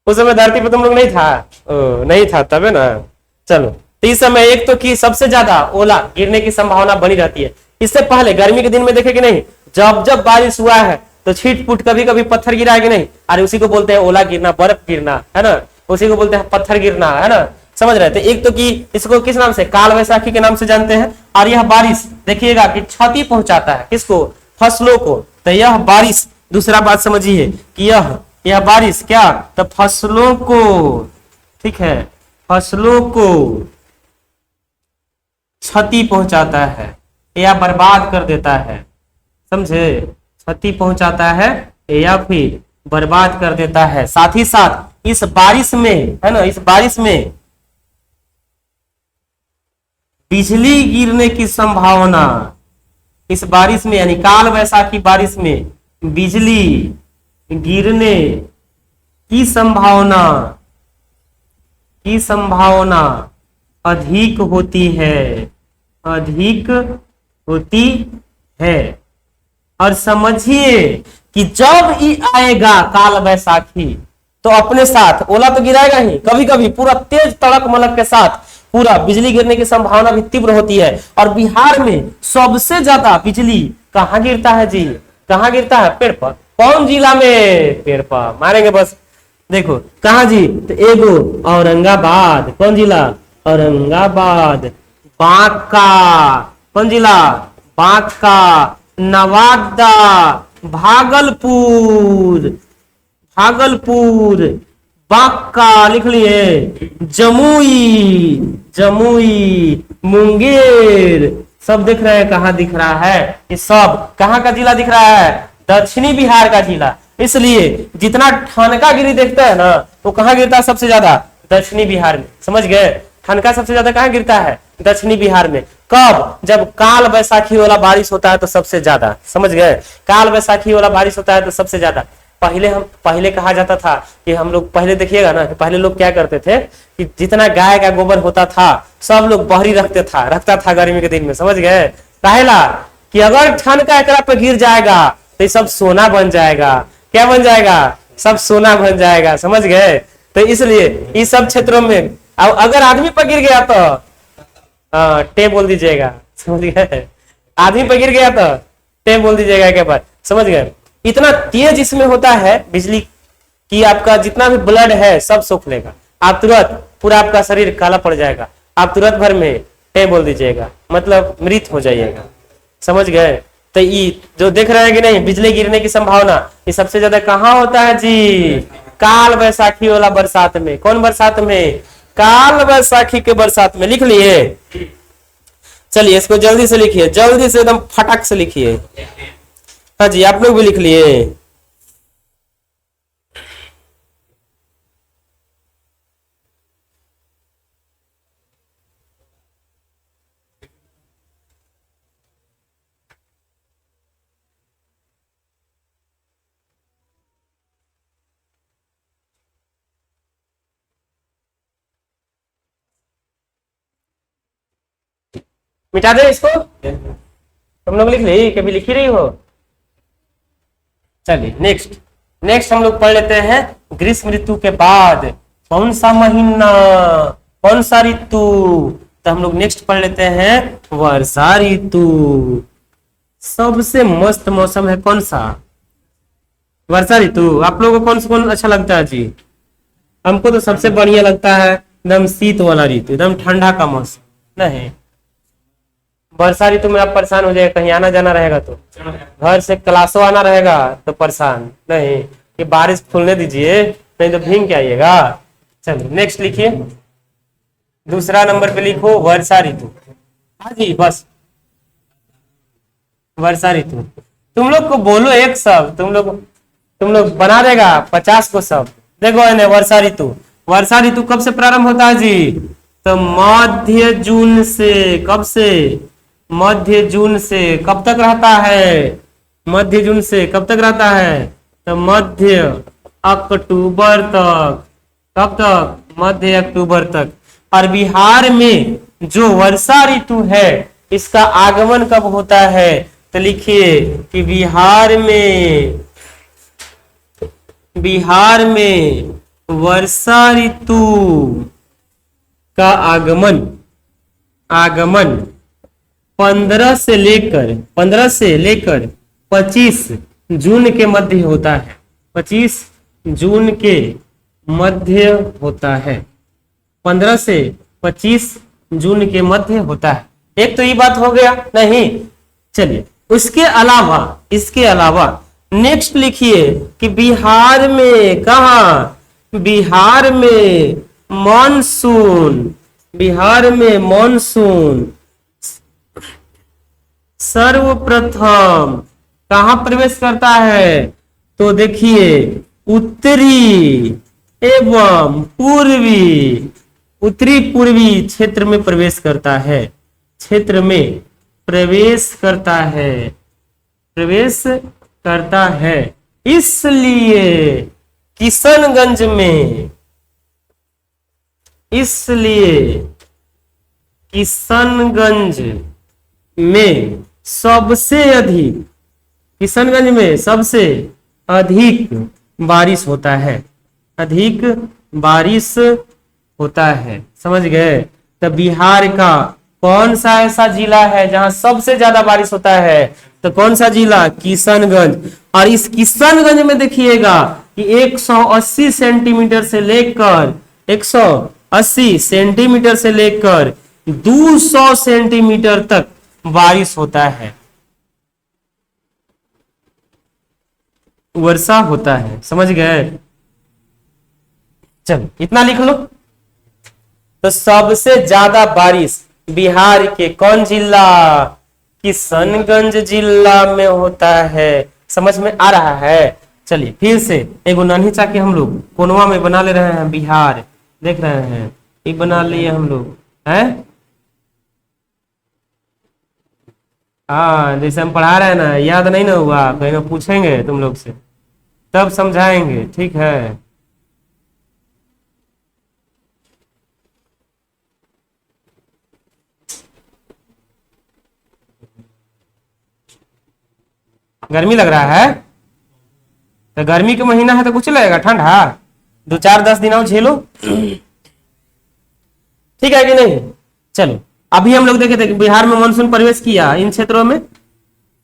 उस समय धरती पर तुम लोग नहीं था, नहीं था तब है ना। चलो तो इस समय एक तो कि सबसे ज्यादा ओला गिरने की संभावना बनी रहती है। इससे पहले गर्मी के दिन में देखे कि नहीं, जब बारिश हुआ है तो छीट पुट कभी कभी पत्थर गिरा है कि नहीं, अरे उसी को बोलते हैं ओला गिरना, बर्फ गिरना, है ना, उसी को बोलते हैं पत्थर गिरना, है ना। समझ रहे थे। एक तो कि इसको किस नाम से, काल वैसाखी के नाम से जानते हैं। और यह बारिश देखिएगा कि क्षति पहुंचाता है किसको, फसलों को। तो यह बारिश, दूसरा बात समझिए कि यह बारिश क्या, तो फसलों को, ठीक है, फसलों को क्षति पहुंचाता है या बर्बाद कर देता है, समझे, क्षति पहुंचाता है या फिर बर्बाद कर देता है। साथ ही साथ इस बारिश में, है ना, इस बारिश में बिजली गिरने की संभावना, इस बारिश में यानी काल वैसाखी बारिश में बिजली गिरने की संभावना अधिक होती है, अधिक होती है। और समझिए कि जब ये आएगा काल वैसाखी तो अपने साथ ओला तो गिराएगा ही, कभी कभी पूरा तेज तड़क मलक के साथ पूरा बिजली गिरने की संभावना भी तीव्र होती है। और बिहार में सबसे ज्यादा बिजली कहाँ गिरता है जी, कहाँ गिरता है, पेड़ पर। कौन जिला में, पेड़ पर मारेंगे बस। देखो कहाँ जी, तो एगो औरंगाबाद, कौन जिला, औरंगाबाद, बांका, कौन जिला, बांका, नवादा, भागलपुर, बांका लिख लिए, जमुई, मुंगेर, सब दिख रहे हैं। कहाँ दिख रहा है, ये सब कहाँ का जिला दिख रहा है, दक्षिणी बिहार का जिला। इसलिए जितना ठनका गिरी देखते हैं ना, वो कहाँ गिरता है सबसे ज्यादा, दक्षिणी बिहार में। समझ गए, ठनका सबसे ज्यादा कहाँ गिरता है, दक्षिणी बिहार में। कब, जब काल वैसाखी वाला बारिश होता है तो सबसे ज्यादा। समझ गए, काल वैसाखी वाला बारिश होता है तो सबसे ज्यादा। पहले कहा जाता था कि हम लोग, पहले देखिएगा ना, पहले लोग क्या करते थे कि जितना गाय का गोबर होता था सब लोग बहरी रखता था गर्मी के दिन में। समझ गए, पहला कि अगर ठनका एकरा पे गिर जाएगा तो ये सब सोना बन जाएगा। क्या बन जाएगा, सब सोना बन जाएगा। समझ गए, तो इसलिए इस सब क्षेत्रों में अगर आदमी पर गिर गया तो टे बोल दीजिएगा। समझ गए, आदमी पर गिर गया तो टे बोल दीजिएगा के बाद। समझ गए, इतना तेज इसमें होता है बिजली कि आपका जितना भी ब्लड है सब सोख लेगा। आप तुरंत, पूरा आपका शरीर काला पड़ जाएगा। आप तुरंत भर में टे बोल दीजिएगा, मतलब मृत हो जाइएगा। समझ गए, तो ये जो देख रहे हैं कि नहीं, बिजली गिरने की संभावना ये सबसे ज्यादा कहाँ होता है जी, काल वैसाखी वाला बरसात में। कौन बरसात में, काल वैसाखी के बरसात में। लिख लिए, चलिए इसको जल्दी से लिखिए, जल्दी से एकदम फटाक से लिखिए। हाँ जी, आप लोग भी लिख लिए। मिटा दे इसको, तुम लोग लिख ली, कभी लिखी रही हो। चलिए नेक्स्ट हम लोग पढ़ लेते हैं ग्रीष्म ऋतु के बाद कौन सा महीना, कौन सा ऋतु। तो हम लोग नेक्स्ट पढ़ लेते हैं वर्षा ऋतु। सबसे मस्त मौसम है कौन सा, वर्षा ऋतु। आप लोगों को कौन अच्छा लगता है जी, हमको तो सबसे बढ़िया लगता है एकदम शीत वाला ऋतु, एकदम ठंडा का मौसम। नहीं, वर्षा ऋतु में आप परेशान हो जाएगा, कहीं आना जाना रहेगा तो, घर से क्लासों आना रहेगा तो परेशान। नहीं, ये बारिश खुलने दीजिए, नहीं तो भीग के आइएगा। चलिए नेक्स्ट लिखिए, दूसरा नंबर पे लिखो वर्षा ऋतु। हाँ जी, बस वर्षा ऋतु। तुम लोग को बोलो एक शब्द, तुम लोग बना देगा 50 को शब्द। देखो इन्हें, वर्षा ऋतु। वर्षा ऋतु कब से प्रारंभ होता है जी, तो मध्य जून से। कब से, मध्य जून से। कब तक रहता है, मध्य जून से कब तक रहता है, तो मध्य अक्टूबर तक। कब तक, मध्य अक्टूबर तक। और बिहार में जो वर्षा ऋतु है इसका आगमन कब होता है, तो लिखिए कि बिहार में वर्षा ऋतु का आगमन 15 से लेकर 25 जून के मध्य होता है। 25 जून के मध्य होता है। 15 से 25 जून के मध्य होता है। एक तो ये बात हो गया नहीं। चलिए इसके अलावा नेक्स्ट लिखिए कि बिहार में कहा, बिहार में मॉनसून सर्वप्रथम कहां प्रवेश करता है? तो देखिए उत्तरी एवं उत्तरी पूर्वी क्षेत्र में प्रवेश करता है, प्रवेश करता है। इसलिए किशनगंज में सबसे अधिक बारिश होता है, समझ गए? तो बिहार का कौन सा ऐसा जिला है जहां सबसे ज्यादा बारिश होता है? तो कौन सा जिला? किशनगंज। और इस किशनगंज में देखिएगा कि 180 सेंटीमीटर से लेकर 200 सेंटीमीटर तक बारिश होता है, वर्षा होता है, समझ गए? चलो इतना लिख लो। तो सबसे ज्यादा बारिश बिहार के कौन जिला? किशनगंज जिला में होता है। समझ में आ रहा है? चलिए फिर से एगो नन्ही चा के हम लोग कोनवा में बना ले रहे हैं बिहार, देख रहे हैं, ये बना लिए हम लोग हैं। हाँ, जैसे हम पढ़ा रहे हैं ना, याद नहीं ना हुआ, कहीं ना पूछेंगे तुम लोग से तब समझाएंगे, ठीक है? गर्मी लग रहा है? तो गर्मी का महीना है तो कुछ लगेगा, ठंडा 2-4-10 दिन और झेलो, ठीक है कि नहीं? चलो अभी हम लोग देखे थे कि बिहार में मानसून प्रवेश किया इन क्षेत्रों में।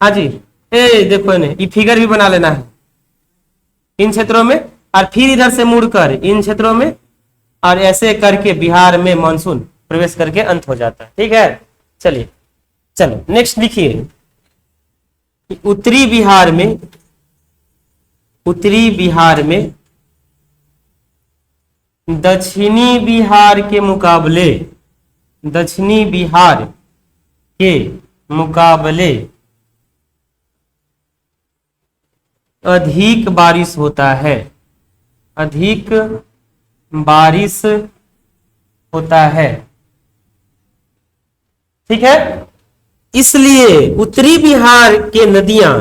हाँ जी, देखो इन्हें, ये फिगर भी बना लेना है इन क्षेत्रों में, और फिर इधर से मुड़कर इन क्षेत्रों में, और ऐसे करके बिहार में मानसून प्रवेश करके अंत हो जाता है, ठीक है? चलिए चलो नेक्स्ट लिखिए। उत्तरी बिहार में दक्षिणी बिहार के मुकाबले अधिक बारिश होता है, ठीक है? इसलिए उत्तरी बिहार की नदियां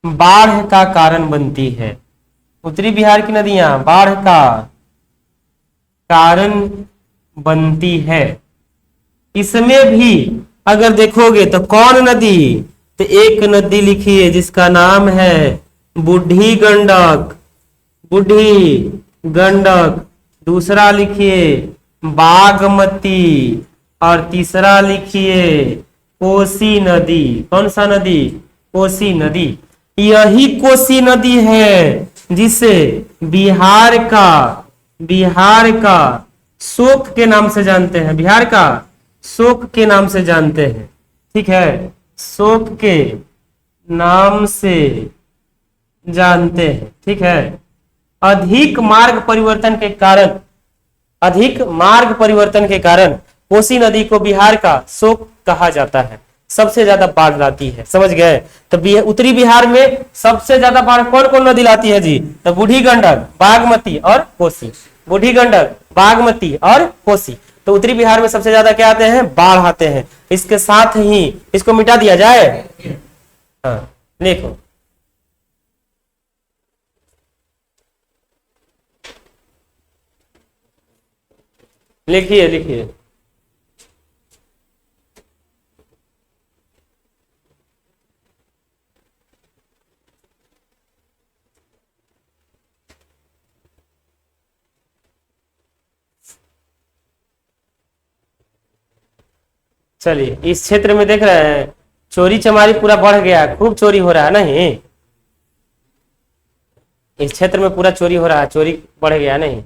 बाढ़ का कारण बनती है। उत्तरी बिहार की नदियां बाढ़ का कारण बनती है। इसमें भी अगर देखोगे तो कौन नदी? तो एक नदी लिखिए जिसका नाम है बूढ़ी गंडक, दूसरा लिखिए बागमती, और तीसरा लिखिए कोसी नदी। कौन सा नदी? कोसी नदी। यही कोसी नदी है जिसे बिहार का शोक के नाम से जानते हैं, बिहार का शोक के नाम से जानते हैं, ठीक है? शोक के नाम से जानते हैं, ठीक है? अधिक मार्ग परिवर्तन के कारण कोसी नदी को बिहार का शोक कहा जाता है। सबसे ज्यादा बाढ़ लाती है, समझ गए? तो उत्तरी बिहार में सबसे ज्यादा बाढ़ कौन कौन नदी लाती है जी? तो बूढ़ी गंडक, बागमती और कोसी। बूढ़ी गंडक, बागमती और कोसी। तो उत्तरी बिहार में सबसे ज्यादा क्या आते हैं? बाढ़ आते हैं। इसके साथ ही इसको मिटा दिया जाए। हाँ देखो, लिखिए चलिए, इस क्षेत्र में देख रहे हैं चोरी चमारी पूरा बढ़ गया, खूब चोरी हो रहा है नहीं, इस क्षेत्र में पूरा चोरी हो रहा है, चोरी बढ़ गया नहीं।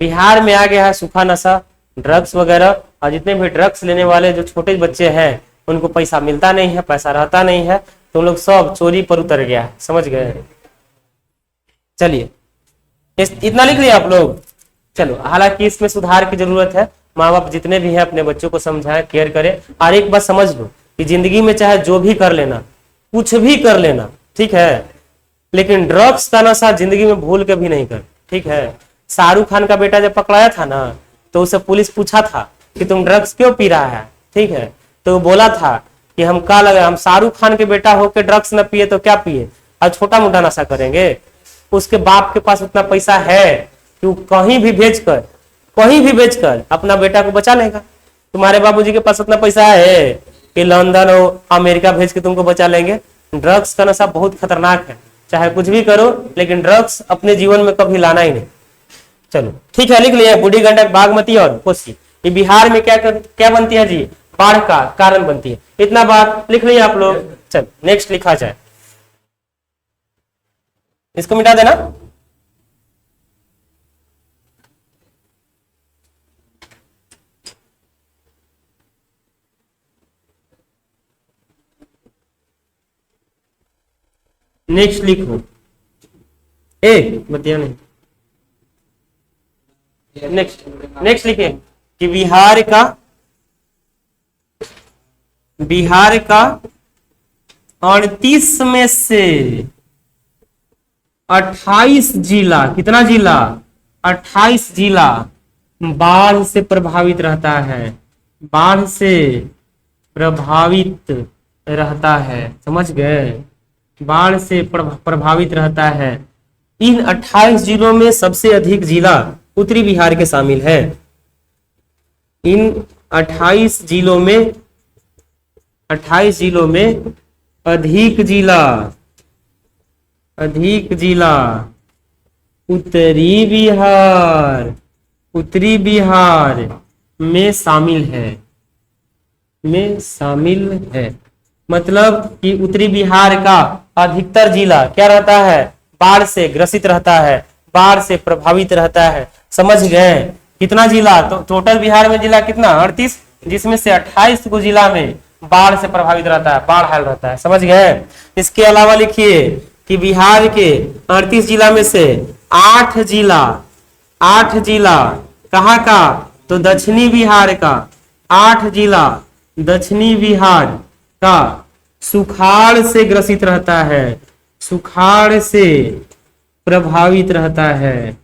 बिहार में आ गया है सूखा नशा, ड्रग्स वगैरह, और जितने भी ड्रग्स लेने वाले जो छोटे बच्चे हैं उनको पैसा मिलता नहीं है, पैसा रहता नहीं है, तो उन लोग सब चोरी पर उतर गया है, समझ गए। चलिए, इतना लिख लिया आप लोग। चलो, हालांकि इसमें सुधार की जरूरत है, माँ बाप जितने भी हैं अपने बच्चों को समझाएं, केयर करें। और एक बात समझ लो कि जिंदगी में चाहे जो भी कर लेना, कुछ भी कर लेना, ठीक है, लेकिन ड्रग्स का नशा जिंदगी में भूल के भी नहीं कर, ठीक है। शाहरुख खान का बेटा जब पकड़ाया था ना, तो उसे पुलिस पूछा था कि तुम ड्रग्स क्यों पी रहा है, ठीक है, तो वो बोला था कि हम का लगा, हम शाहरुख खान के बेटा होके ड्रग्स न पिए तो क्या पिए, और छोटा मोटा नशा करेंगे। उसके बाप के पास उतना पैसा है कि वो कहीं भी बेचकर अपना बेटा को बचा लेगा। तुम्हारे बाबूजी के पास उतना पैसा है कि लंदन और अमेरिका भेज के तुमको बचा लेंगे। ड्रग्स का नशा बहुत खतरनाक है, चाहे कुछ भी करो, लेकिन ड्रग्स अपने जीवन में कभी लाना ही नहीं। चलो ठीक है, लिख लिया, बूढ़ी गंडक, बागमती और कोसी, ये बिहार में क्या बनती है जी, बाढ़ का कारण बनती है। इतना बात लिख लिया आप लोग। चलो नेक्स्ट लिखा जाए, इसको मिटा देना। नेक्स्ट लिखो, बतिया नहीं, नेक्स्ट लिखे कि बिहार का 38 में से 28 जिला, कितना जिला, 28 जिला बाढ़ से प्रभावित रहता है, बाढ़ से प्रभावित रहता है, समझ गए, बाढ़ से प्रभावित रहता है। इन 28 जिलों में सबसे अधिक जिला उत्तरी बिहार के शामिल है। इन 28 जिलों में अधिक जिला उत्तरी बिहार में शामिल है, मतलब कि उत्तरी बिहार का अधिकतर जिला क्या रहता है, बाढ़ से ग्रसित रहता है, बाढ़ से प्रभावित रहता है, समझ गए। कितना जिला, तो टोटल बिहार में जिला कितना, 38, जिसमें से 28 को जिला में बाढ़ से प्रभावित रहता है, बाढ़ हाल रहता है, समझ गए। इसके अलावा लिखिए कि बिहार के 38 जिला में से 8 जिला कहाँ का, तो दक्षिणी बिहार का, 8 जिला दक्षिणी बिहार का सुखाड़ से ग्रसित रहता है, सुखाड़ से प्रभावित रहता है,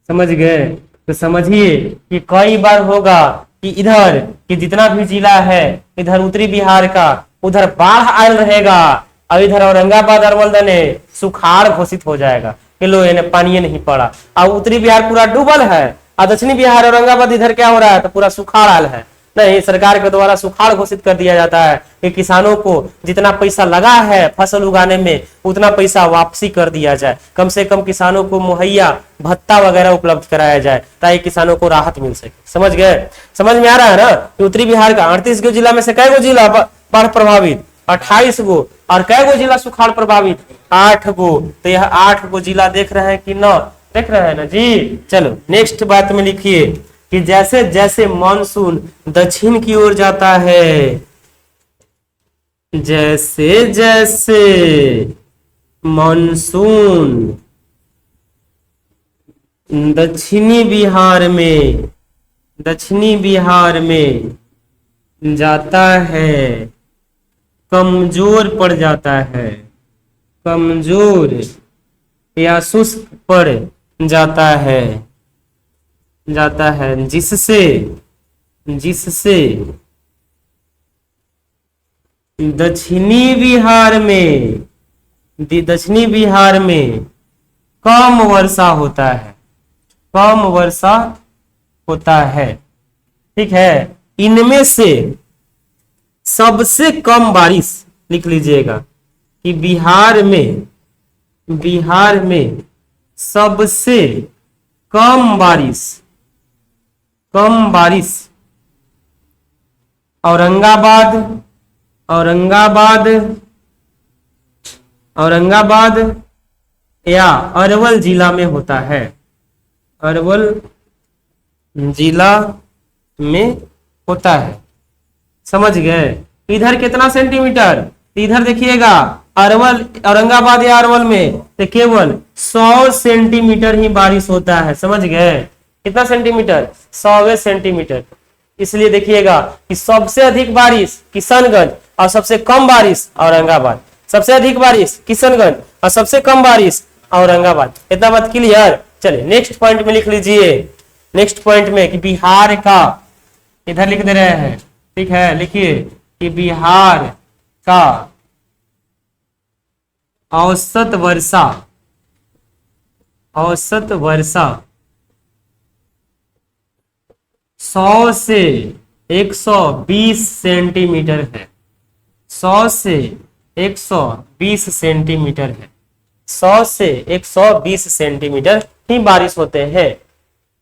समझ गए। तो समझिए कि कई बार होगा कि इधर कि जितना भी जिला है इधर उत्तरी बिहार का, उधर बाढ़ आयल रहेगा, और इधर औरंगाबाद अरवल ने सुखाड़ घोषित हो जाएगा कि लो इन्हें पानी नहीं पड़ा, और उत्तरी बिहार पूरा डूबल है, और दक्षिणी बिहार औरंगाबाद इधर क्या हो रहा है, तो पूरा सुखाड़ आयल है। नहीं, सरकार के द्वारा सुखाड़ घोषित कर दिया जाता है कि किसानों को जितना पैसा लगा है फसल उगाने में उतना पैसा वापसी कर दिया जाए, कम से कम किसानों को मुहैया भत्ता वगैरह उपलब्ध कराया जाए ताकि किसानों को राहत मिल सके, समझ गए। समझ में आ रहा है ना कि उत्तरी बिहार का 38 गो जिला में से कै गो जिला बाढ़ प्रभावित, 28 गो, और कै गो जिला सुखाड़ प्रभावित, 8 गो। तो यह 8 गो जिला देख रहे हैं कि न देख रहे हैं ना जी। चलो नेक्स्ट बात में लिखिए कि जैसे जैसे मानसून दक्षिण की ओर जाता है, जैसे जैसे मानसून दक्षिणी बिहार में जाता है, कमजोर पड़ जाता है, कमजोर या शुष्क पड़ जाता है, जिससे दक्षिणी बिहार में कम वर्षा होता है, ठीक है। इनमें से सबसे कम बारिश, लिख लीजिएगा कि बिहार में सबसे कम बारिश, कम बारिश। औरंगाबाद, औरंगाबाद, औरंगाबाद या अरवल जिला में होता है, अरवल जिला में होता है। समझ गए? इधर कितना सेंटीमीटर, इधर देखिएगा अरवल, औरंगाबाद या अरवल में तो केवल 100 सेंटीमीटर ही बारिश होता है। समझ गए? कितना सेंटीमीटर? 100 सेंटीमीटर। इसलिए देखिएगा कि सबसे अधिक बारिश किशनगंज और सबसे कम बारिश औरंगाबाद, सबसे अधिक बारिश किशनगंज और सबसे कम बारिश औरंगाबाद। इतना बात क्लियर? चलिए नेक्स्ट पॉइंट में लिख लीजिए, नेक्स्ट पॉइंट में कि बिहार का, इधर लिख दे रहे हैं, ठीक है, लिखिए कि बिहार का औसत वर्षा, औसत वर्षा 100 से 120 सेंटीमीटर है, 100 से 120 सेंटीमीटर है, 100 से 120 सेंटीमीटर ही बारिश होते हैं।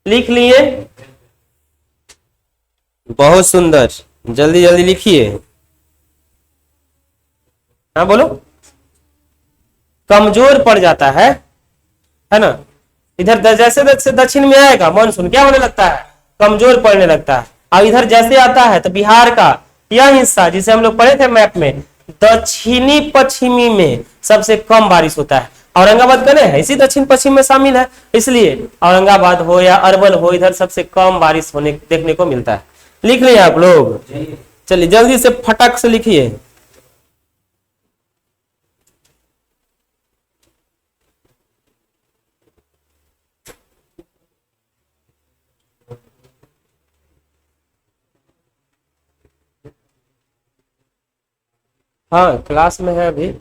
लिख लिए? बहुत सुंदर, जल्दी जल्दी लिखिए। हाँ बोलो। कमजोर पड़ जाता है ना? इधर जैसे दक्षिण में आएगा मानसून क्या होने लगता है? कमजोर पड़ने लगता है। और इधर जैसे आता है तो बिहार का यह हिस्सा जिसे हम लोग पढ़े थे मैप में, दक्षिणी पश्चिमी में सबसे कम बारिश होता है। औरंगाबाद कने है इसी दक्षिण पश्चिम में शामिल है, इसलिए औरंगाबाद हो या अरवल हो, इधर सबसे कम बारिश होने देखने को मिलता है। लिख लिया आप लोग? चलिए जल्दी से फटाक से लिखिए। हाँ क्लास में है अभी।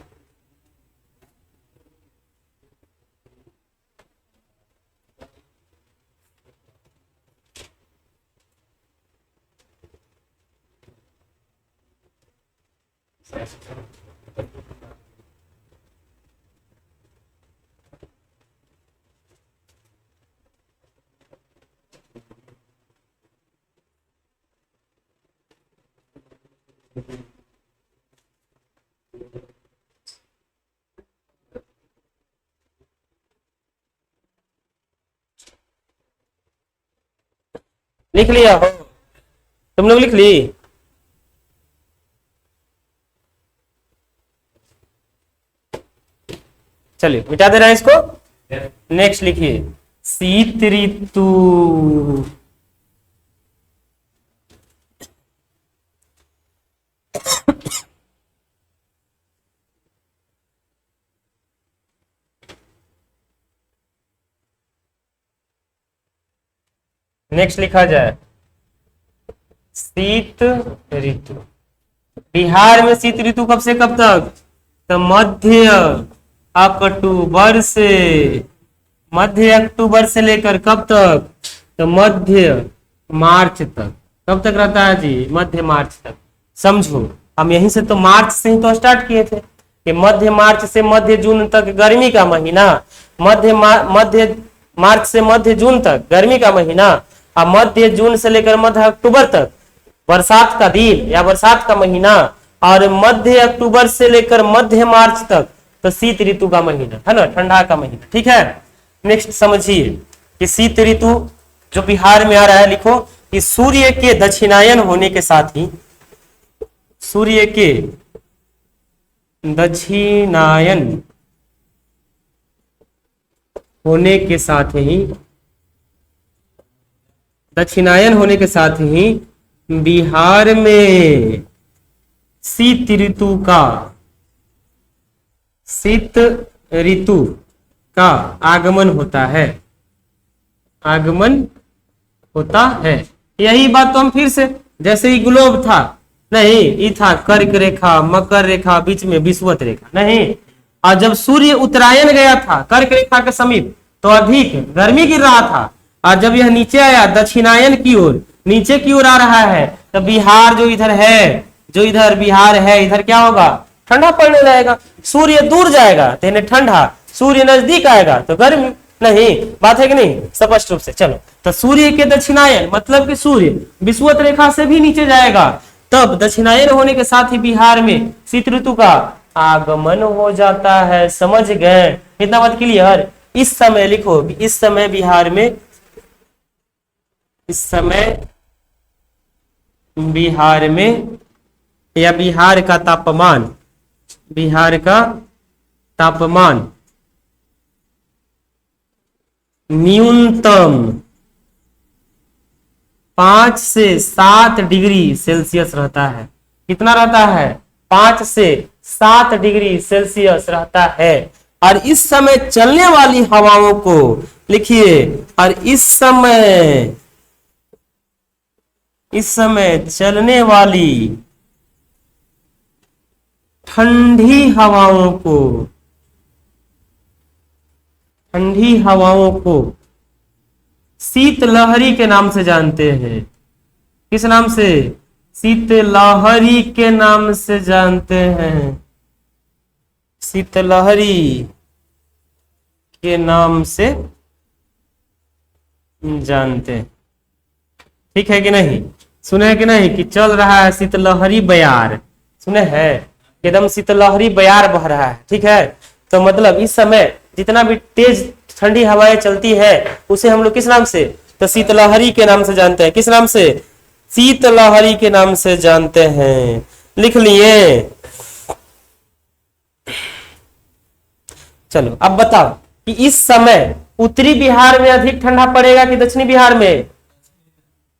लिख लिया हो तुम लोग? लिख ली? चलिए मिटा दे रहे हैं इसको। नेक्स्ट लिखिए शीत ऋतु। नेक्स्ट लिखा जाए शीत ऋतु। बिहार में शीत ऋतु कब से कब तक? तो मध्य अक्टूबर से, मध्य अक्टूबर से लेकर कब तक? तो मध्य मार्च तक। कब तक रहता है जी? मध्य मार्च तक। समझो हम यहीं से तो मार्च से ही तो स्टार्ट किए थे कि मध्य मार्च से मध्य जून तक गर्मी का महीना, मध्य मार्च से मध्य जून तक गर्मी का महीना, और मध्य जून से लेकर मध्य अक्टूबर तक बरसात का दिन या बरसात का महीना, और मध्य अक्टूबर से लेकर मध्य मार्च तक तो शीत ऋतु का महीना है ना, ठंडा का महीना। ठीक है, नेक्स्ट समझिए कि शीत ऋतु जो बिहार में आ रहा है, लिखो कि सूर्य के दक्षिणायन होने के साथ ही, सूर्य के दक्षिणायन होने के साथ ही, दक्षिणायन होने के साथ ही बिहार में शीत ऋतु का, शीत ऋतु का आगमन होता है, आगमन होता है। यही बात तो हम फिर से, जैसे ही ग्लोब था, नहीं ये था कर्क रेखा, मकर रेखा, बीच में विषुवत रेखा, नहीं। और जब सूर्य उत्तरायण गया था कर्क रेखा के समीप तो अधिक गर्मी गिर रहा था, और जब यह नीचे आया दक्षिणायन की ओर, नीचे की ओर आ रहा है, तो बिहार जो इधर है, जो इधर बिहार है, इधर क्या होगा? ठंडा पड़ने लगेगा। सूर्य दूर जाएगा तो इन्हें ठंडा, सूर्य नजदीक आएगा तो गर्मी। नहीं, बात है कि नहीं स्पष्ट रूप से। चलो, तो सूर्य के दक्षिणायन मतलब कि सूर्य विषुवत रेखा से भी नीचे जाएगा, तब दक्षिणायन होने के साथ ही बिहार में शीत ऋतु का आगमन हो जाता है। समझ गए? इतना बात क्लियर। इस समय लिखो, इस समय बिहार में, इस समय बिहार में, या बिहार का तापमान, बिहार का तापमान न्यूनतम 5 से 7 डिग्री सेल्सियस रहता है। कितना रहता है? 5 से 7 डिग्री सेल्सियस रहता है। और इस समय चलने वाली हवाओं को लिखिए, और इस समय चलने वाली ठंडी हवाओं को शीतलहरी के नाम से जानते हैं। किस नाम से? शीतलहरी के नाम से जानते हैं। शीतलहरी के नाम से जानते हैं। ठीक है कि नहीं? सुने हैं कि नहीं कि चल रहा है शीतलहरी बयार? सुने हैं? एकदम शीतलहरी बयार बह रहा है। ठीक है, तो मतलब इस समय जितना भी तेज ठंडी हवाएं चलती है उसे हम लोग किस नाम से? तो शीतलहरी के नाम से जानते हैं। किस नाम से? शीतलहरी के नाम से जानते हैं। लिख लिए? चलो, अब बताओ कि इस समय उत्तरी बिहार में अधिक ठंडा पड़ेगा कि दक्षिणी बिहार में?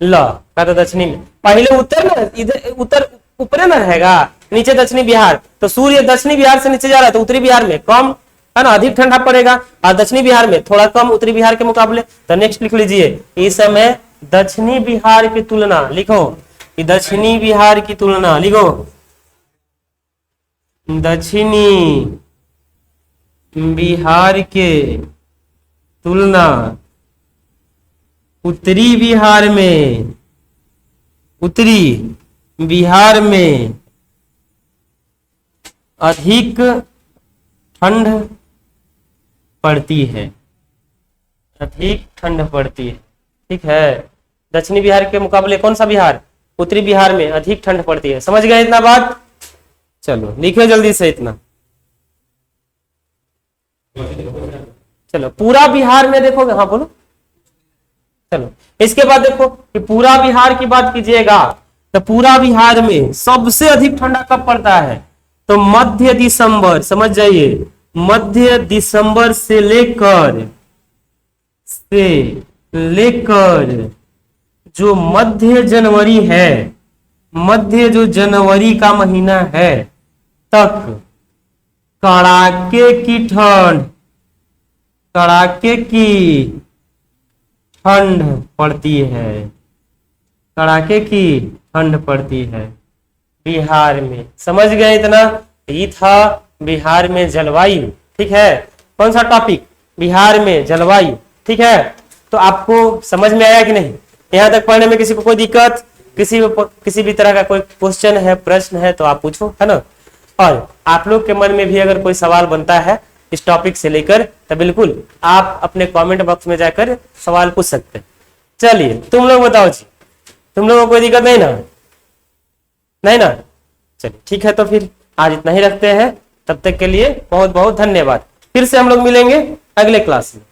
ला का तो दक्षिणी में, पहले उत्तर में, इधर उत्तर ऊपर में रहेगा, नीचे दक्षिणी बिहार। तो सूर्य दक्षिणी बिहार से नीचे जा रहा है, तो उत्तरी बिहार में कम है ना, अधिक ठंडा पड़ेगा, और दक्षिणी बिहार में थोड़ा कम उत्तरी बिहार के मुकाबले। तो नेक्स्ट लिख लीजिए, इस समय दक्षिणी बिहार की तुलना, लिखो कि दक्षिणी बिहार की तुलना, लिखो दक्षिणी बिहार के तुलना उत्तरी बिहार में अधिक ठंड पड़ती है। अधिक ठंड पड़ती है। ठीक है, दक्षिणी बिहार के मुकाबले कौन सा बिहार? उत्तरी बिहार में अधिक ठंड पड़ती है। समझ गए इतना बात? चलो लिखिए जल्दी से इतना। चलो, पूरा बिहार में देखोगे, हाँ बोलो। चलो, इसके बाद देखो कि पूरा बिहार की बात कीजिएगा तो पूरा बिहार में सबसे अधिक ठंडा कब पड़ता है? तो मध्य दिसंबर, समझ जाइए, मध्य दिसंबर से लेकर जो मध्य जनवरी है, मध्य जो जनवरी का महीना है तक कड़ाके की ठंड पड़ती है। कड़ाके की ठंड पड़ती है बिहार में। समझ गए इतना? ये था बिहार में जलवायु। ठीक है, कौन सा टॉपिक? बिहार में जलवायु। ठीक है, तो आपको समझ में आया कि नहीं? यहाँ तक पढ़ने में किसी को कोई दिक्कत, किसी भी तरह का कोई क्वेश्चन है, प्रश्न है तो आप पूछो, है ना। और आप लोग के मन में भी अगर कोई सवाल बनता है इस टॉपिक से लेकर तो बिल्कुल आप अपने कमेंट बॉक्स में जाकर सवाल पूछ सकते हैं। चलिए, तुम लोग बताओ जी, तुम लोगों को कोई दिक्कत नहीं ना? नहीं ना? चलिए ठीक है, तो फिर आज इतना ही रखते हैं। तब तक के लिए बहुत बहुत धन्यवाद। फिर से हम लोग मिलेंगे अगले क्लास में।